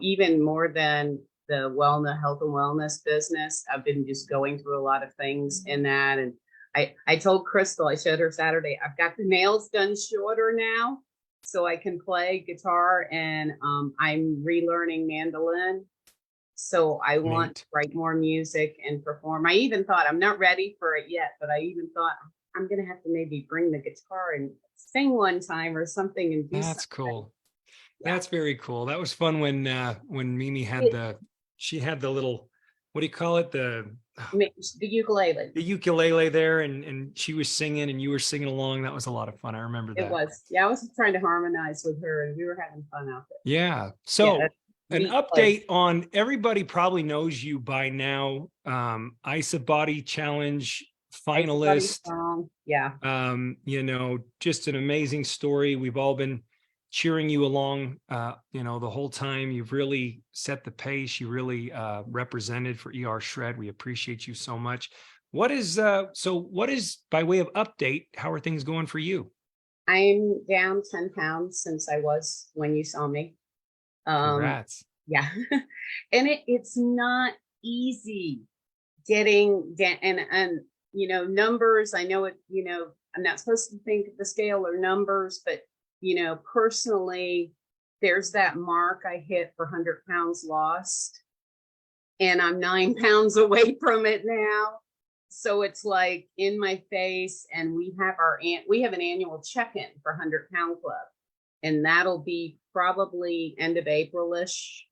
even more than the health and wellness business, I've been just going through a lot of things in that. And I told Crystal, I showed her Saturday, I've got the nails done shorter now, so I can play guitar, and I'm relearning mandolin. So I want Neat. to write more music and perform. I even thought, I'm not ready for it yet, but I even thought I'm going to have to maybe bring the guitar and sing one time or something and do That's something. cool. Yeah. That's very cool. That was fun when Mimi had It- she had the little, what do you call it? The ukulele. The ukulele there, and she was singing and you were singing along. That was a lot of fun. I remember that. It was. Yeah, I was trying to harmonize with her and we were having fun out there. Yeah. So an neat update on, everybody probably knows you by now. Isa Body Challenge finalist. Yeah. You know, just an amazing story. We've all been cheering you along, you know, the whole time. You've really set the pace. You really represented for ER Shred. We appreciate you so much. What is by way of update, how are things going for you? I'm down 10 pounds since I was when you saw me. Congrats. Yeah. And it's not easy getting down and you know, numbers. I know it, you know, I'm not supposed to think of the scale or numbers, but you know, personally, there's that mark I hit for 100 pounds lost, and I'm 9 pounds away from it now. So it's like in my face, and we have an annual check-in for 100 Pound Club, and that'll be probably end of April-ish.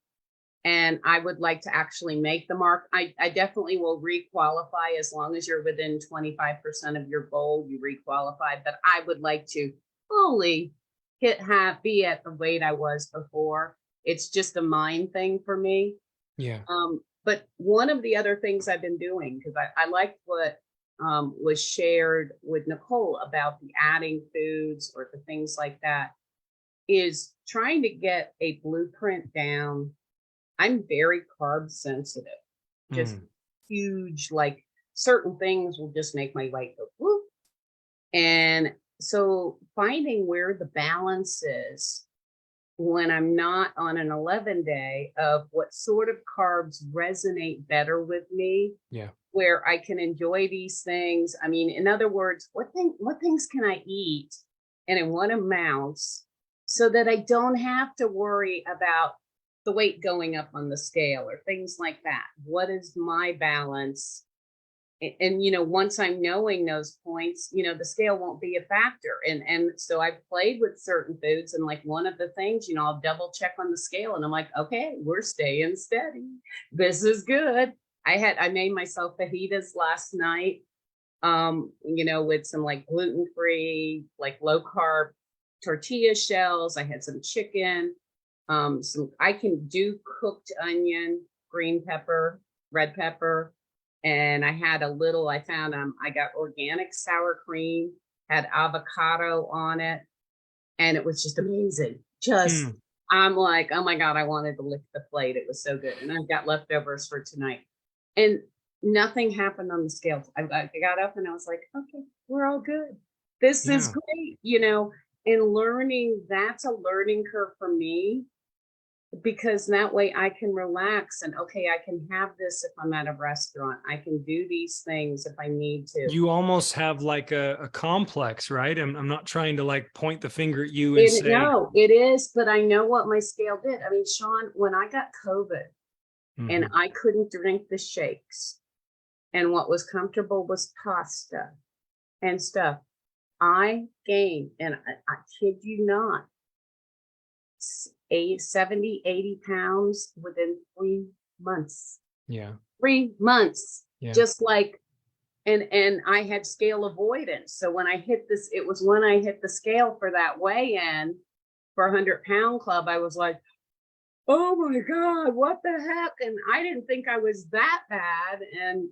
And I would like to actually make the mark. I definitely will requalify as long as you're within 25% of your goal, you requalify. But I would like to fully be at the weight I was before. It's just a mind thing for me. Yeah. But one of the other things I've been doing, because I liked what was shared with Nicole about the adding foods or the things like that, is trying to get a blueprint down. I'm very carb sensitive, just huge, like certain things will just make my weight go whoop. And so finding where the balance is when I'm not on an 11-day of what sort of carbs resonate better with me. Yeah. Where I can enjoy these things. I mean, in other words, what things can I eat and in what amounts so that I don't have to worry about the weight going up on the scale or things like that. What is my balance? And you know, once I'm knowing those points, you know, the scale won't be a factor. And so I've played with certain foods, and like one of the things, you know, I'll double check on the scale and I'm like, okay, we're staying steady. This is good. I made myself fajitas last night, you know, with some like gluten-free, like low carb tortilla shells. I had some chicken, I can do cooked onion, green pepper, red pepper. And I had I found, I got organic sour cream, had avocado on it. And it was just amazing. I'm like, oh my God, I wanted to lick the plate. It was so good. And I've got leftovers for tonight. And nothing happened on the scale. I got up and I was like, okay, we're all good. This is great. You know, and learning, that's a learning curve for me, because that way I can relax and okay, I can have this if I'm at a restaurant. I can do these things if I need to. You almost have like a complex, right? I'm not trying to like point the finger at you and say. No, it is, but I know what my scale did. I mean, Sean, when I got COVID and I couldn't drink the shakes, and what was comfortable was pasta and stuff, I gained, and I kid you not, 70, 80 pounds within 3 months. Yeah. 3 months. Yeah. Just like, and I had scale avoidance. So when I hit this, it was when I hit the scale for that weigh-in for 100 Pound Club, I was like, oh my God, what the heck? And I didn't think I was that bad. And,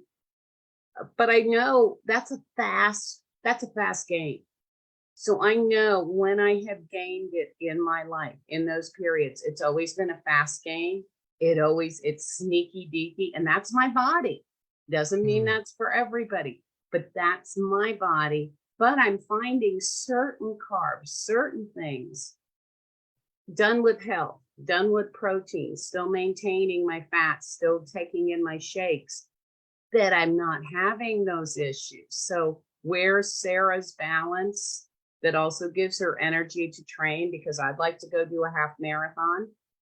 but I know that's a fast gain. So I know when I have gained it in my life, in those periods, it's always been a fast gain. It's sneaky deaky, and that's my body. Doesn't mean that's for everybody, but that's my body. But I'm finding certain carbs, certain things, done with health, done with protein, still maintaining my fats, still taking in my shakes, that I'm not having those issues. So where's Sarah's balance that also gives her energy to train? Because I'd like to go do a half marathon.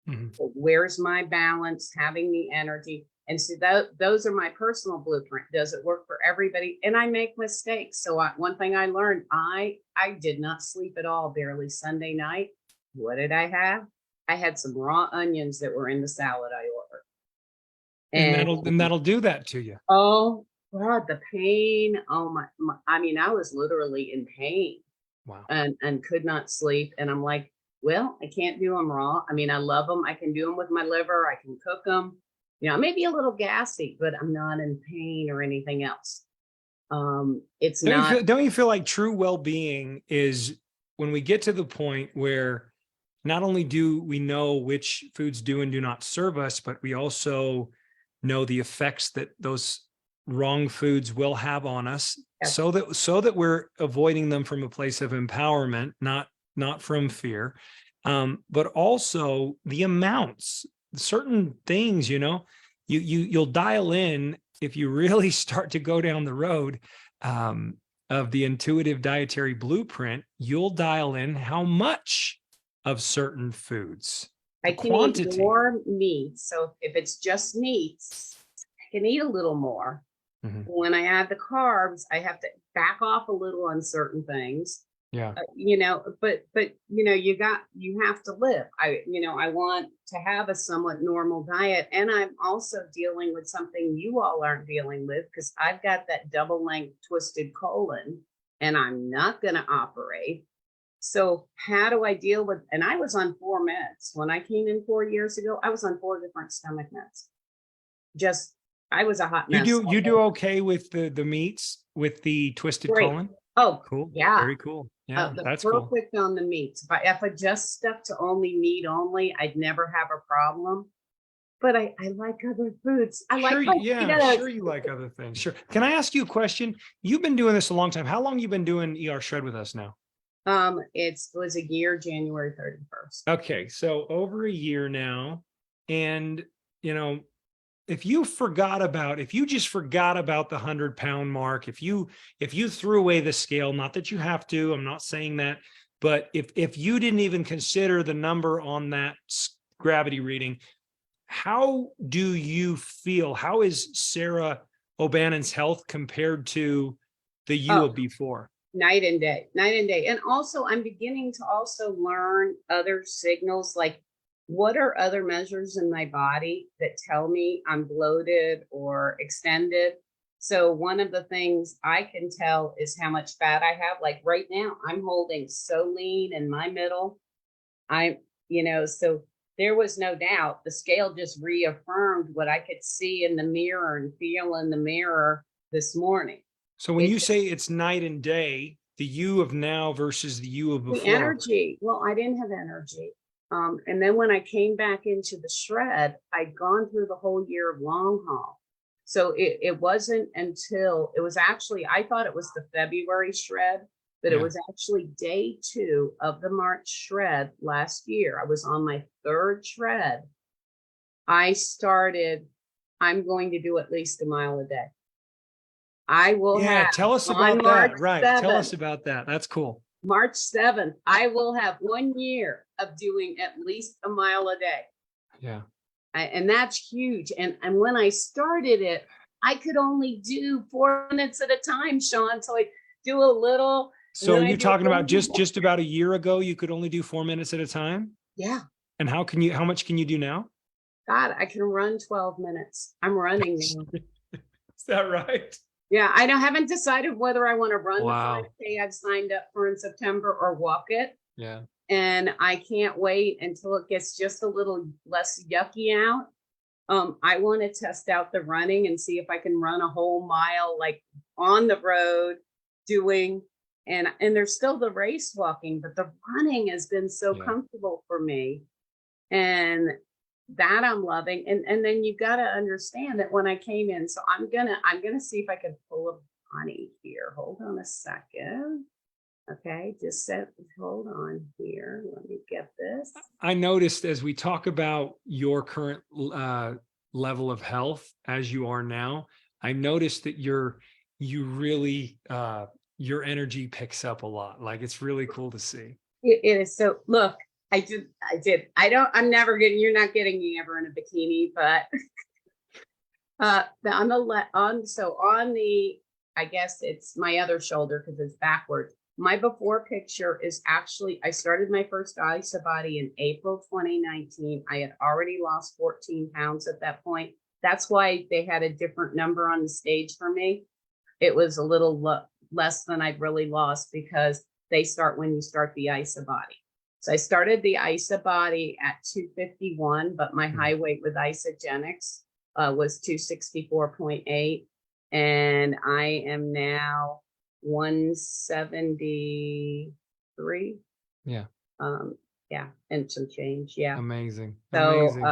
Mhm. Where's my balance, having the energy? And so those are my personal blueprint. Does it work for everybody? And I make mistakes. So one thing I learned, I did not sleep at all, barely Sunday night. What did I have? I had some raw onions that were in the salad I ordered. And that'll do that to you. Oh God, the pain. Oh my, I mean, I was literally in pain. Wow. And could not sleep. And I'm like, well, I can't do them raw. I mean, I love them. I can do them with my liver. I can cook them. You know, maybe a little gassy, but I'm not in pain or anything else. It's not. Don't you feel like true well-being is when we get to the point where not only do we know which foods do and do not serve us, but we also know the effects that those wrong foods will have on us, Yes. so that we're avoiding them from a place of empowerment, not from fear, but also the amounts, certain things, you know, you'll dial in if you really start to go down the road of the intuitive dietary blueprint. You'll dial in how much of certain foods. I the can quantity. eat more meat. So if it's just meats, I can eat a little more. Mhm. When I add the carbs, I have to back off a little on certain things. Yeah. You know, but you know, you have to live. I want to have a somewhat normal diet, and I'm also dealing with something you all aren't dealing with, because I've got that double length twisted colon, and I'm not going to operate. So how do I deal with? And I was on 4 meds when I came in 4 years ago. I was on 4 different stomach meds. I was a hot mess. You do okay with the meats with the twisted Great. colon? Oh, Cool. yeah. Very cool. Yeah, that's cool. Perfect on the meats. If I just stuck to only meat only, I'd never have a problem. But I like other foods. I Sure, like yeah, sure you like other things. Sure. Can I ask you a question? You've been doing this a long time. How long you been doing ER Shred with us now? It was a year, January 31st. Okay, so over a year now. And, you know, if you just forgot about the 100-pound mark, if you threw away the scale, not that you have to, I'm not saying that, but if you didn't even consider the number on that gravity reading, how do you feel? How is Sarah O'Bannon's health compared to the you of before? Night and day. And also I'm beginning to also learn other signals, like what are other measures in my body that tell me I'm bloated or extended. So one of the things I can tell is how much fat I have. Like right now, I'm holding so lean in my middle. So there was no doubt. The scale just reaffirmed what I could see in the mirror and feel in the mirror this morning. So when you say it's night and day, the you of now versus the you of before. The energy. Well, I didn't have energy. And then when I came back into the shred, I'd gone through the whole year of long haul. So it wasn't until it was actually, I thought it was the February shred, but it was actually day 2 of the March shred last year. I was on my 3rd shred. I started, I'm going to do at least a mile a day. I will have. Tell us about that. Right. Tell us about that. That's cool. March 7th, I will have 1 year of doing at least a mile a day. Yeah. And that's huge. And when I started it, I could only do 4 minutes at a time, Sean. So I do a little. So you're talking about just about a year ago, you could only do 4 minutes at a time? Yeah. And how much can you do now? God, I can run 12 minutes. I'm running now. Is that right? Yeah, I haven't decided whether I want to run Wow. the 5K I've signed up for in September or walk it. Yeah. And I can't wait until it gets just a little less yucky out. I want to test out the running and see if I can run a whole mile, like on the road doing, and there's still the race walking, but the running has been so comfortable for me. And that I'm loving. And then you got to understand that when I came in, so I'm gonna see if I can pull a bunny here. Hold on a second. Okay, hold on here. Let me get this. I noticed as we talk about your current level of health as you are now, I noticed that you really your energy picks up a lot. Like it's really cool to see. It is. So look, I did. I'm never you're not getting me ever in a bikini, but I guess it's my other shoulder because it's backwards. My before picture is actually, I started my first IsaBody in April 2019. I had already lost 14 pounds at that point. That's why they had a different number on the stage for me. It was a little less than I'd really lost because they start when you start the IsaBody. So I started the IsaBody at 251, but my high weight with Isagenix was 264.8. And I am now 173. Yeah. Yeah, and some change. Yeah. Amazing. So Amazing.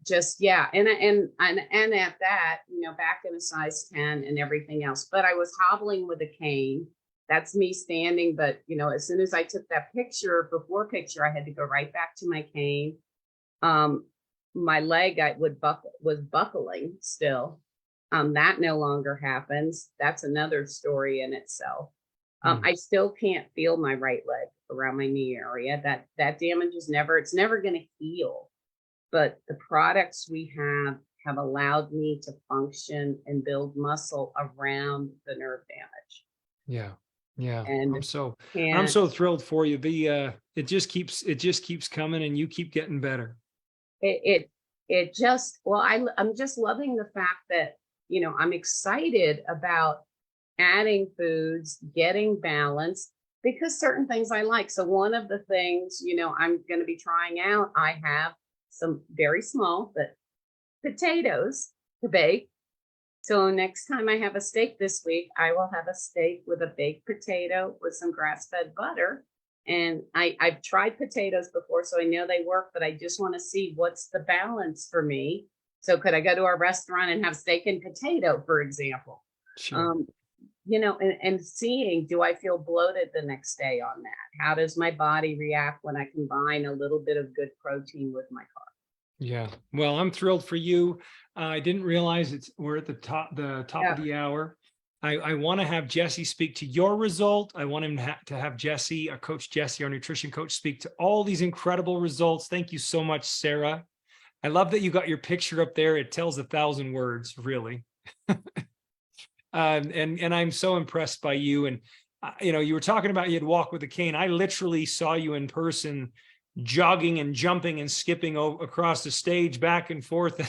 just yeah, and at that, back in a size 10 and everything else. But I was hobbling with a cane. That's me standing, but as soon as I took that before picture, I had to go right back to my cane. My leg was buckling still. That no longer happens. That's another story in itself. I still can't feel my right leg around my knee area. That damage is it's never going to heal. But the products we have allowed me to function and build muscle around the nerve damage. Yeah. Yeah. And I'm so thrilled for you. It just keeps coming and you keep getting better. I'm just loving the fact that, I'm excited about adding foods, getting balance, because certain things I like. So one of the things, I'm going to be trying out, I have some very small, but potatoes to bake. So next time I have a steak this week, I will have a steak with a baked potato with some grass-fed butter. And I've tried potatoes before, so I know they work, but I just want to see what's the balance for me. So could I go to a restaurant and have steak and potato, for example? Sure. And seeing, do I feel bloated the next day on that? How does my body react when I combine a little bit of good protein with my carb? Yeah. Well, I'm thrilled for you. I didn't realize we're at the top of the hour. I want to have Jesse speak to your result. I want him to have Jesse, Coach Jesse, our nutrition coach, speak to all these incredible results. Thank you so much, Sarah. I love that you got your picture up there. It tells 1,000 words, really. And I'm so impressed by you. And, you were talking about you'd walk with a cane. I literally saw you in person jogging and jumping and skipping across the stage back and forth.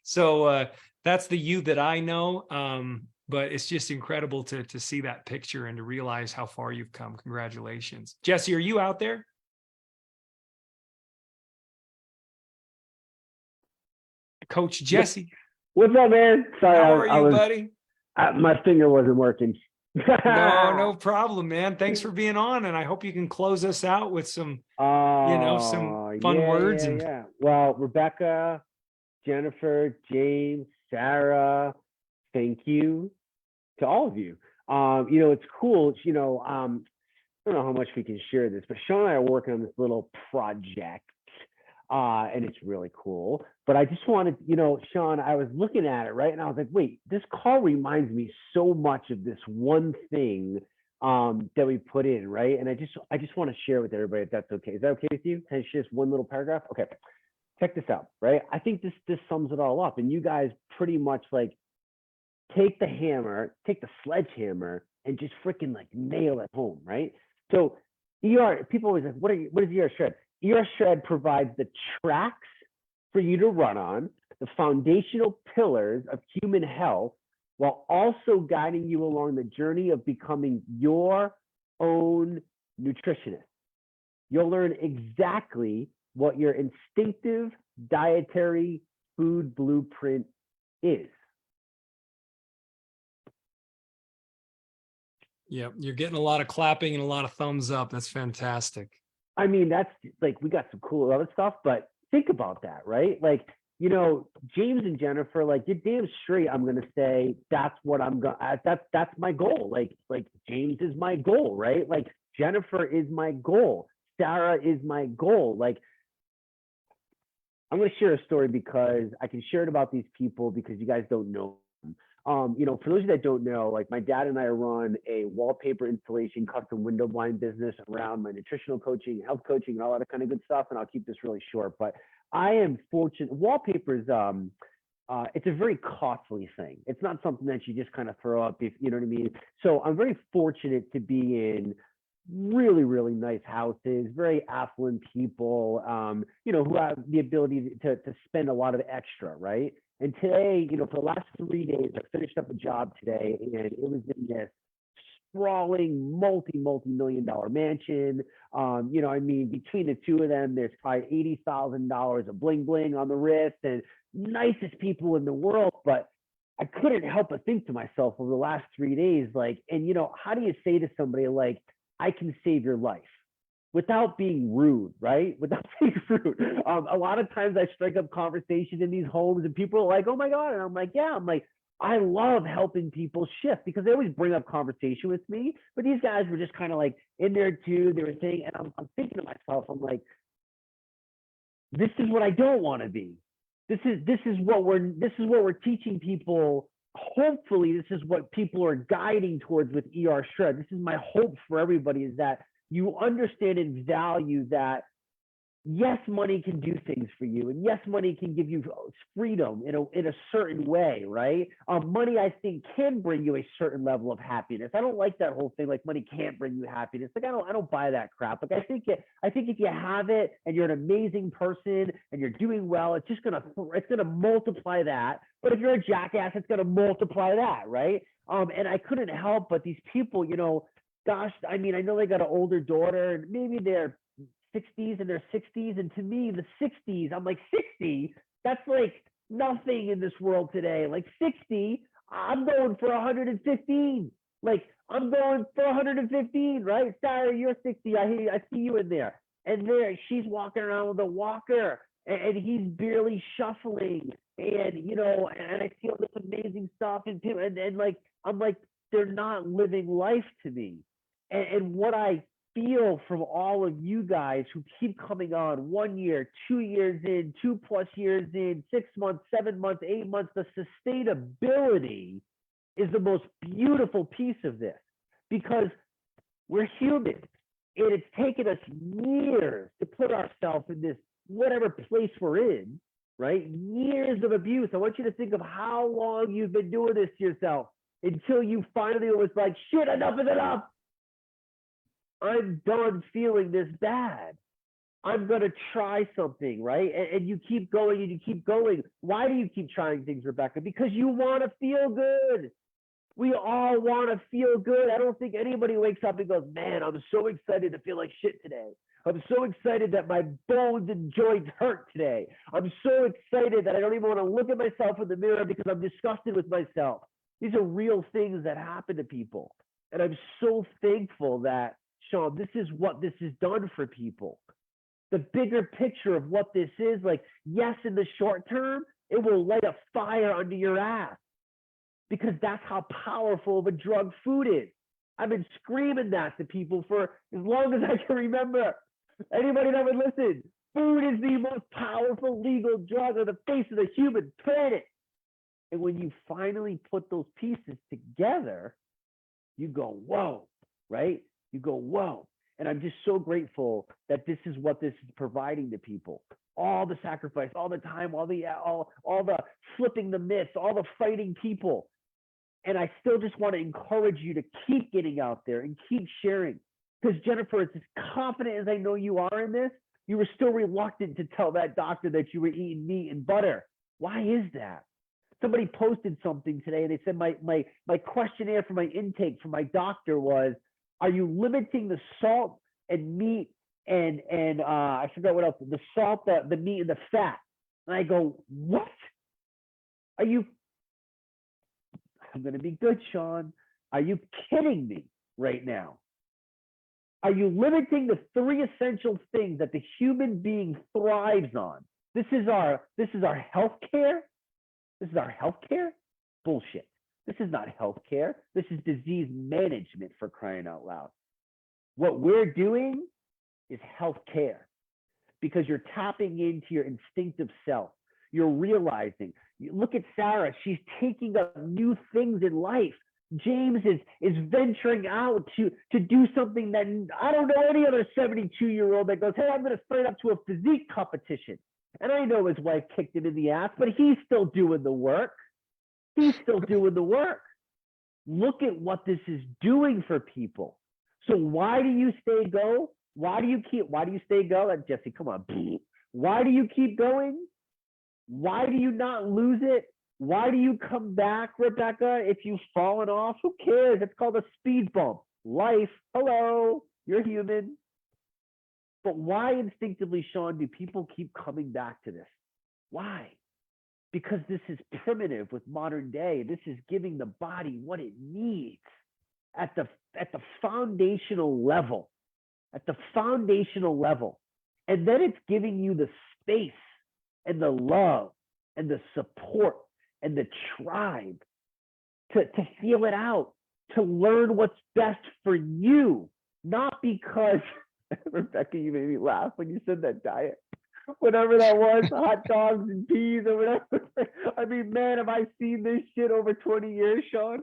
So that's the you that I know. But it's just incredible to see that picture and to realize how far you've come. Congratulations. Jesse, are you out there? Coach Jesse. What's up, man? Sorry, how are you, buddy? My finger wasn't working. No problem, man. Thanks for being on, and I hope you can close us out with some, some fun words. Yeah. Well, Rebecca, Jennifer, James, Sarah, thank you to all of you. It's cool. I don't know how much we can share this, but Sean and I are working on this little project. And it's really cool. But I just wanted, Sean, I was looking at it, right? And I was like, wait, this call reminds me so much of this one thing that we put in, right? And I just want to share with everybody if that's okay. Is that okay with you? Can I share just one little paragraph? Okay. Check this out, right? I think this sums it all up. And you guys pretty much take the sledgehammer and just freaking nail it home, right? So people always like, what is ER Shred? ER Shred provides the tracks for you to run on, the foundational pillars of human health, while also guiding you along the journey of becoming your own nutritionist. You'll learn exactly what your instinctive dietary food blueprint is. Yeah, you're getting a lot of clapping and a lot of thumbs up. That's fantastic. I mean, that's we got some cool other stuff, but think about that, right? James and Jennifer, you're damn straight. I'm going to say, that's what I'm going that's my goal. James is my goal, right? Jennifer is my goal. Sarah is my goal. I'm going to share a story because I can share it about these people because you guys don't know them. You know, for those of you that don't know, like my dad and I run a wallpaper installation, custom window blind business around my nutritional coaching, health coaching, and all that kind of good stuff. And I'll keep this really short, but I am fortunate. Wallpaper is, it's a very costly thing. It's not something that you just kind of throw up, if you know what I mean. So I'm very fortunate to be in really, really nice houses, very affluent people, you know, who have the ability to spend a lot of extra, right? And today, you know, for the last 3 days, I finished up a job today, and it was in this sprawling multi-million-dollar mansion. You know, I mean, between the two of them, there's probably $80,000 of bling bling on the wrist, and nicest people in the world. But I couldn't help but think to myself over the last 3 days, like, and you know, how do you say to somebody like, I can save your life without being rude, right? Without being rude. A lot of times I strike up conversation in these homes and people are like, oh my God. And I'm like, yeah, I'm like, I love helping people shift because they always bring up conversation with me. But these guys were just kind of like in there too. They were saying, and I'm thinking to myself, I'm like, this is what I don't want to be. This is what we're teaching people. Hopefully this is what people are guiding towards with ER Shred. This is my hope for everybody, is that you understand and value that yes, money can do things for you, and yes, money can give you freedom in a certain way, right? Money, I think, can bring you a certain level of happiness. I don't like that whole thing like money can't bring you happiness. Like I don't buy that crap. Like I think if you have it and you're an amazing person and you're doing well, it's gonna multiply that. But if you're a jackass, it's gonna multiply that, right? And I couldn't help but these people, you know, gosh, I mean, I know they got an older daughter, and maybe they're 60s and their 60s, and to me the 60s, I'm like 60, that's like nothing in this world today. Like 60, I'm going for 115. Like I'm going for 115, right? Sarah, you're 60. I see you in there. And there she's walking around with a walker, and he's barely shuffling, and you know, and I see all this amazing stuff, and like I'm like, they're not living life to me. And what I feel from all of you guys who keep coming on 1 year, 2 years in, 2+ years in, 6 months, 7 months, 8 months, the sustainability is the most beautiful piece of this, because we're human and it's taken us years to put ourselves in this whatever place we're in, right? Years of abuse. I want you to think of how long you've been doing this to yourself until you finally was like, shit, enough is enough. I'm done feeling this bad. I'm going to try something, right? And you keep going and you keep going. Why do you keep trying things, Rebecca? Because you want to feel good. We all want to feel good. I don't think anybody wakes up and goes, man, I'm so excited to feel like shit today. I'm so excited that my bones and joints hurt today. I'm so excited that I don't even want to look at myself in the mirror because I'm disgusted with myself. These are real things that happen to people. And I'm so thankful that, Sean, this is what this has done for people. The bigger picture of what this is, like, yes, in the short term, it will light a fire under your ass, because that's how powerful of a drug food is. I've been screaming that to people for as long as I can remember. Anybody that would listen, food is the most powerful legal drug on the face of the human planet. And when you finally put those pieces together, you go, whoa, right? You go, whoa. And I'm just so grateful that this is what this is providing to people. All the sacrifice, all the time, all the flipping the myths, all the fighting people. And I still just want to encourage you to keep getting out there and keep sharing. Because Jennifer, as confident as I know you are in this, you were still reluctant to tell that doctor that you were eating meat and butter. Why is that? Somebody posted something today and they said my questionnaire for my intake from my doctor was, are you limiting the salt and meat and I forgot what else, the salt, the meat and the fat? And I go, what? Are you, I'm going to be good, Sean. Are you kidding me right now? Are you limiting the 3 essential things that the human being thrives on? This is our healthcare. This is our healthcare? Bullshit. This is not healthcare. This is disease management, for crying out loud. What we're doing is healthcare, because you're tapping into your instinctive self. You're realizing Look at Sarah. She's taking up new things in life. James is venturing out to do something that I don't know any other 72-year-old that goes, hey, I'm going to sign up to a physique competition. And I know his wife kicked him in the ass, but he's still doing the work. He's still doing the work. Look at what this is doing for people. So why do you stay go? Why do you stay go? Jesse, come on. Why do you keep going? Why do you not lose it? Why do you come back, Rebecca? If you've fallen off, who cares? It's called a speed bump. Life, hello, you're human. But why instinctively, Sean, do people keep coming back to this? Why? Because this is primitive with modern day. This is giving the body what it needs at the foundational level. At the foundational level. And then it's giving you the space and the love and the support and the tribe to feel it out, to learn what's best for you, not because, Rebecca, you made me laugh when you said that diet. Whatever that was, hot dogs and peas or whatever. I mean, man, have I seen this shit over 20 years, Sean?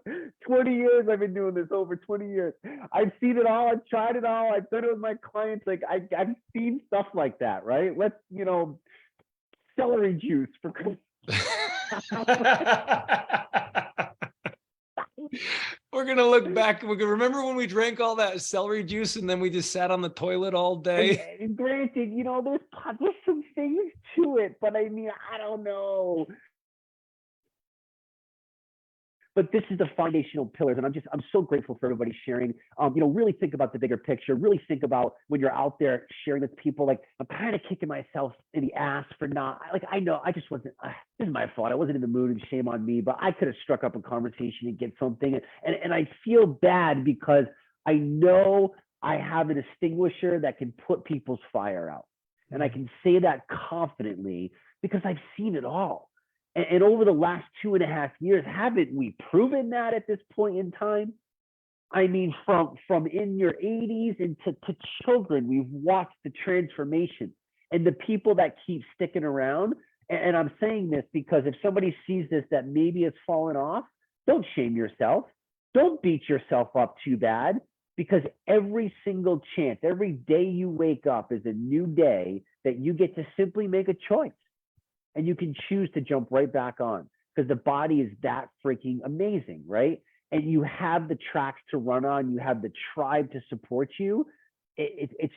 20 years I've been doing this, over 20 years. I've seen it all. I've tried it all. I've done it with my clients. Like, I've seen stuff like that, right? Let's, celery juice for We're gonna look back. We're gonna remember when we drank all that celery juice and then we just sat on the toilet all day. And granted, there's some things to it, but I mean, I don't know. But this is the foundational pillars, and I'm so grateful for everybody sharing. Really think about the bigger picture. Really think about when you're out there sharing with people. Like, I'm kind of kicking myself in the ass for not. Like, I know I just wasn't. This is my fault. I wasn't in the mood, and shame on me. But I could have struck up a conversation and get something. And I feel bad because I know I have an extinguisher that can put people's fire out, and I can say that confidently because I've seen it all. And over the last 2.5 years, haven't we proven that at this point in time? I mean, from in your 80s into to children, we've watched the transformation. And the people that keep sticking around, and I'm saying this because if somebody sees this that maybe it's fallen off, don't shame yourself. Don't beat yourself up too bad, because every single chance, every day you wake up is a new day that you get to simply make a choice. And you can choose to jump right back on, because the body is that freaking amazing, right? And you have the tracks to run on, you have the tribe to support you. It's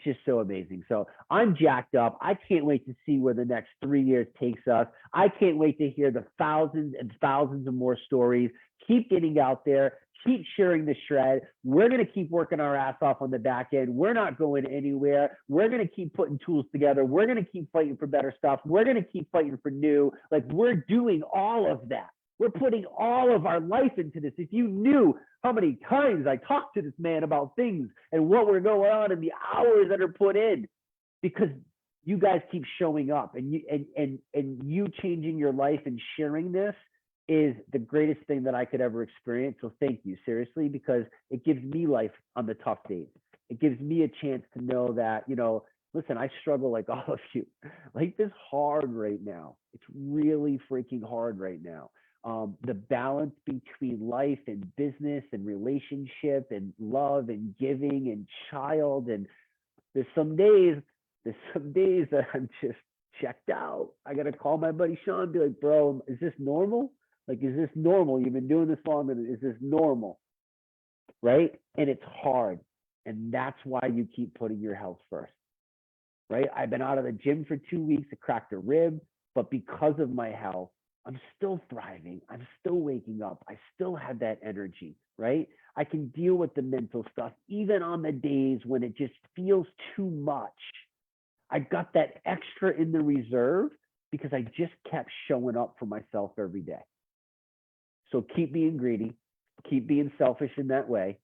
just so amazing. So I'm jacked up. I can't wait to see where the next 3 years takes us. I can't wait to hear the thousands and thousands of more stories. Keep getting out there. Keep sharing the shred. We're going to keep working our ass off on the back end. We're not going anywhere. We're going to keep putting tools together. We're going to keep fighting for better stuff. We're going to keep fighting for new. Like, we're doing all of that. We're putting all of our life into this. If you knew how many times I talked to this man about things and what we're going on and the hours that are put in, because you guys keep showing up, and you changing your life and sharing this is the greatest thing that I could ever experience. So thank you, seriously, because it gives me life on the tough days. It gives me a chance to know that, listen, I struggle like all of you. Life is hard right now. It's really freaking hard right now. The balance between life and business and relationship and love and giving and child. And there's some days that I'm just checked out. I got to call my buddy Sean and be like, bro, is this normal? Like, is this normal? You've been doing this long, and is this normal? Right? And it's hard. And that's why you keep putting your health first. Right? I've been out of the gym for 2 weeks. I cracked a rib, but because of my health, I'm still thriving. I'm still waking up. I still have that energy, right? I can deal with the mental stuff, even on the days when it just feels too much. I got that extra in the reserve because I just kept showing up for myself every day. So keep being greedy, keep being selfish in that way.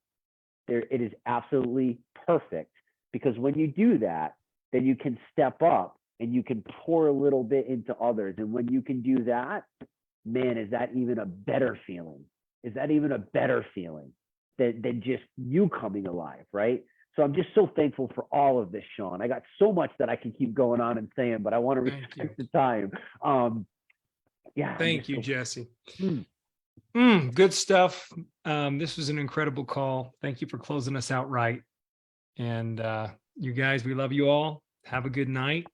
It is absolutely perfect, because when you do that, then you can step up and you can pour a little bit into others. And when you can do that, man, is that even a better feeling? Is that even a better feeling than just you coming alive, right? So I'm just so thankful for all of this, Sean. I got so much that I can keep going on and saying, but I want to respect the time. Yeah. I'm Thank just you, so- Jesse. Mm. Good stuff. This was an incredible call. Thank you for closing us out right. And you guys, we love you all. Have a good night.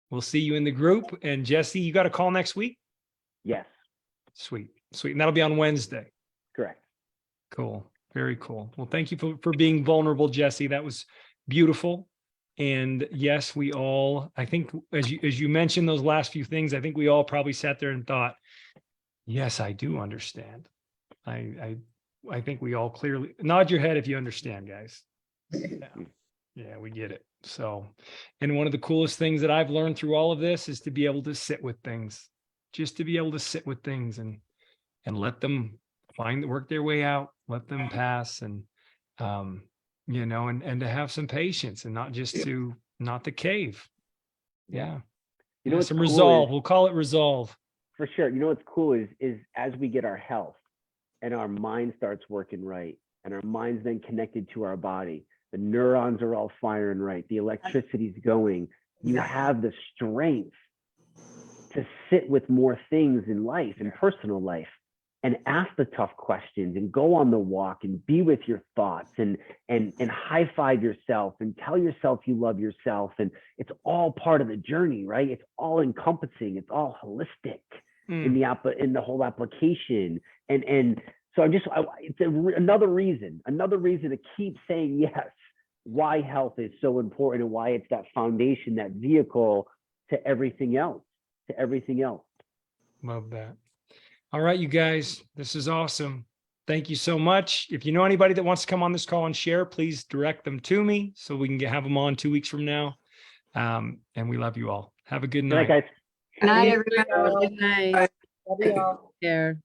We'll see you in the group. And Jesse, you got a call next week? Yes, Sweet. Sweet. And that'll be on Wednesday. correct. Cool. Very cool. Well, thank you for being vulnerable, Jesse. That was beautiful. And yes, we all, I think as you mentioned those last few things, I think we all probably sat there and thought, yes, I do understand. I think we all clearly nod your head if you understand, guys. Yeah, we get it. So, and one of the coolest things that I've learned through all of this is to be able to sit with things, just to be able to sit with things and let them work their way out, let them pass, and you know, and to have some patience and not just not to cave. Yeah. You know, what's some cool resolve. is- We'll call it resolve. For sure. You know what's cool is as we get our health and our mind starts working right, and our mind's then connected to our body, the neurons are all firing right, the electricity's going, you have the strength to sit with more things in life, in personal life, and ask the tough questions and go on the walk and be with your thoughts and high five yourself and tell yourself you love yourself. And it's all part of the journey, right? It's all encompassing, it's all holistic in the whole application. And so it's another reason to keep saying yes, why health is so important and why it's that foundation, that vehicle to everything else. Love that. All right, you guys, this is awesome. Thank you so much. If you know anybody that wants to come on this call and share, please direct them to me so we can have them on 2 weeks from now. And we love you all. Have a good Good night, night. guys. Good night, everyone. Good night. Love you all. Take care.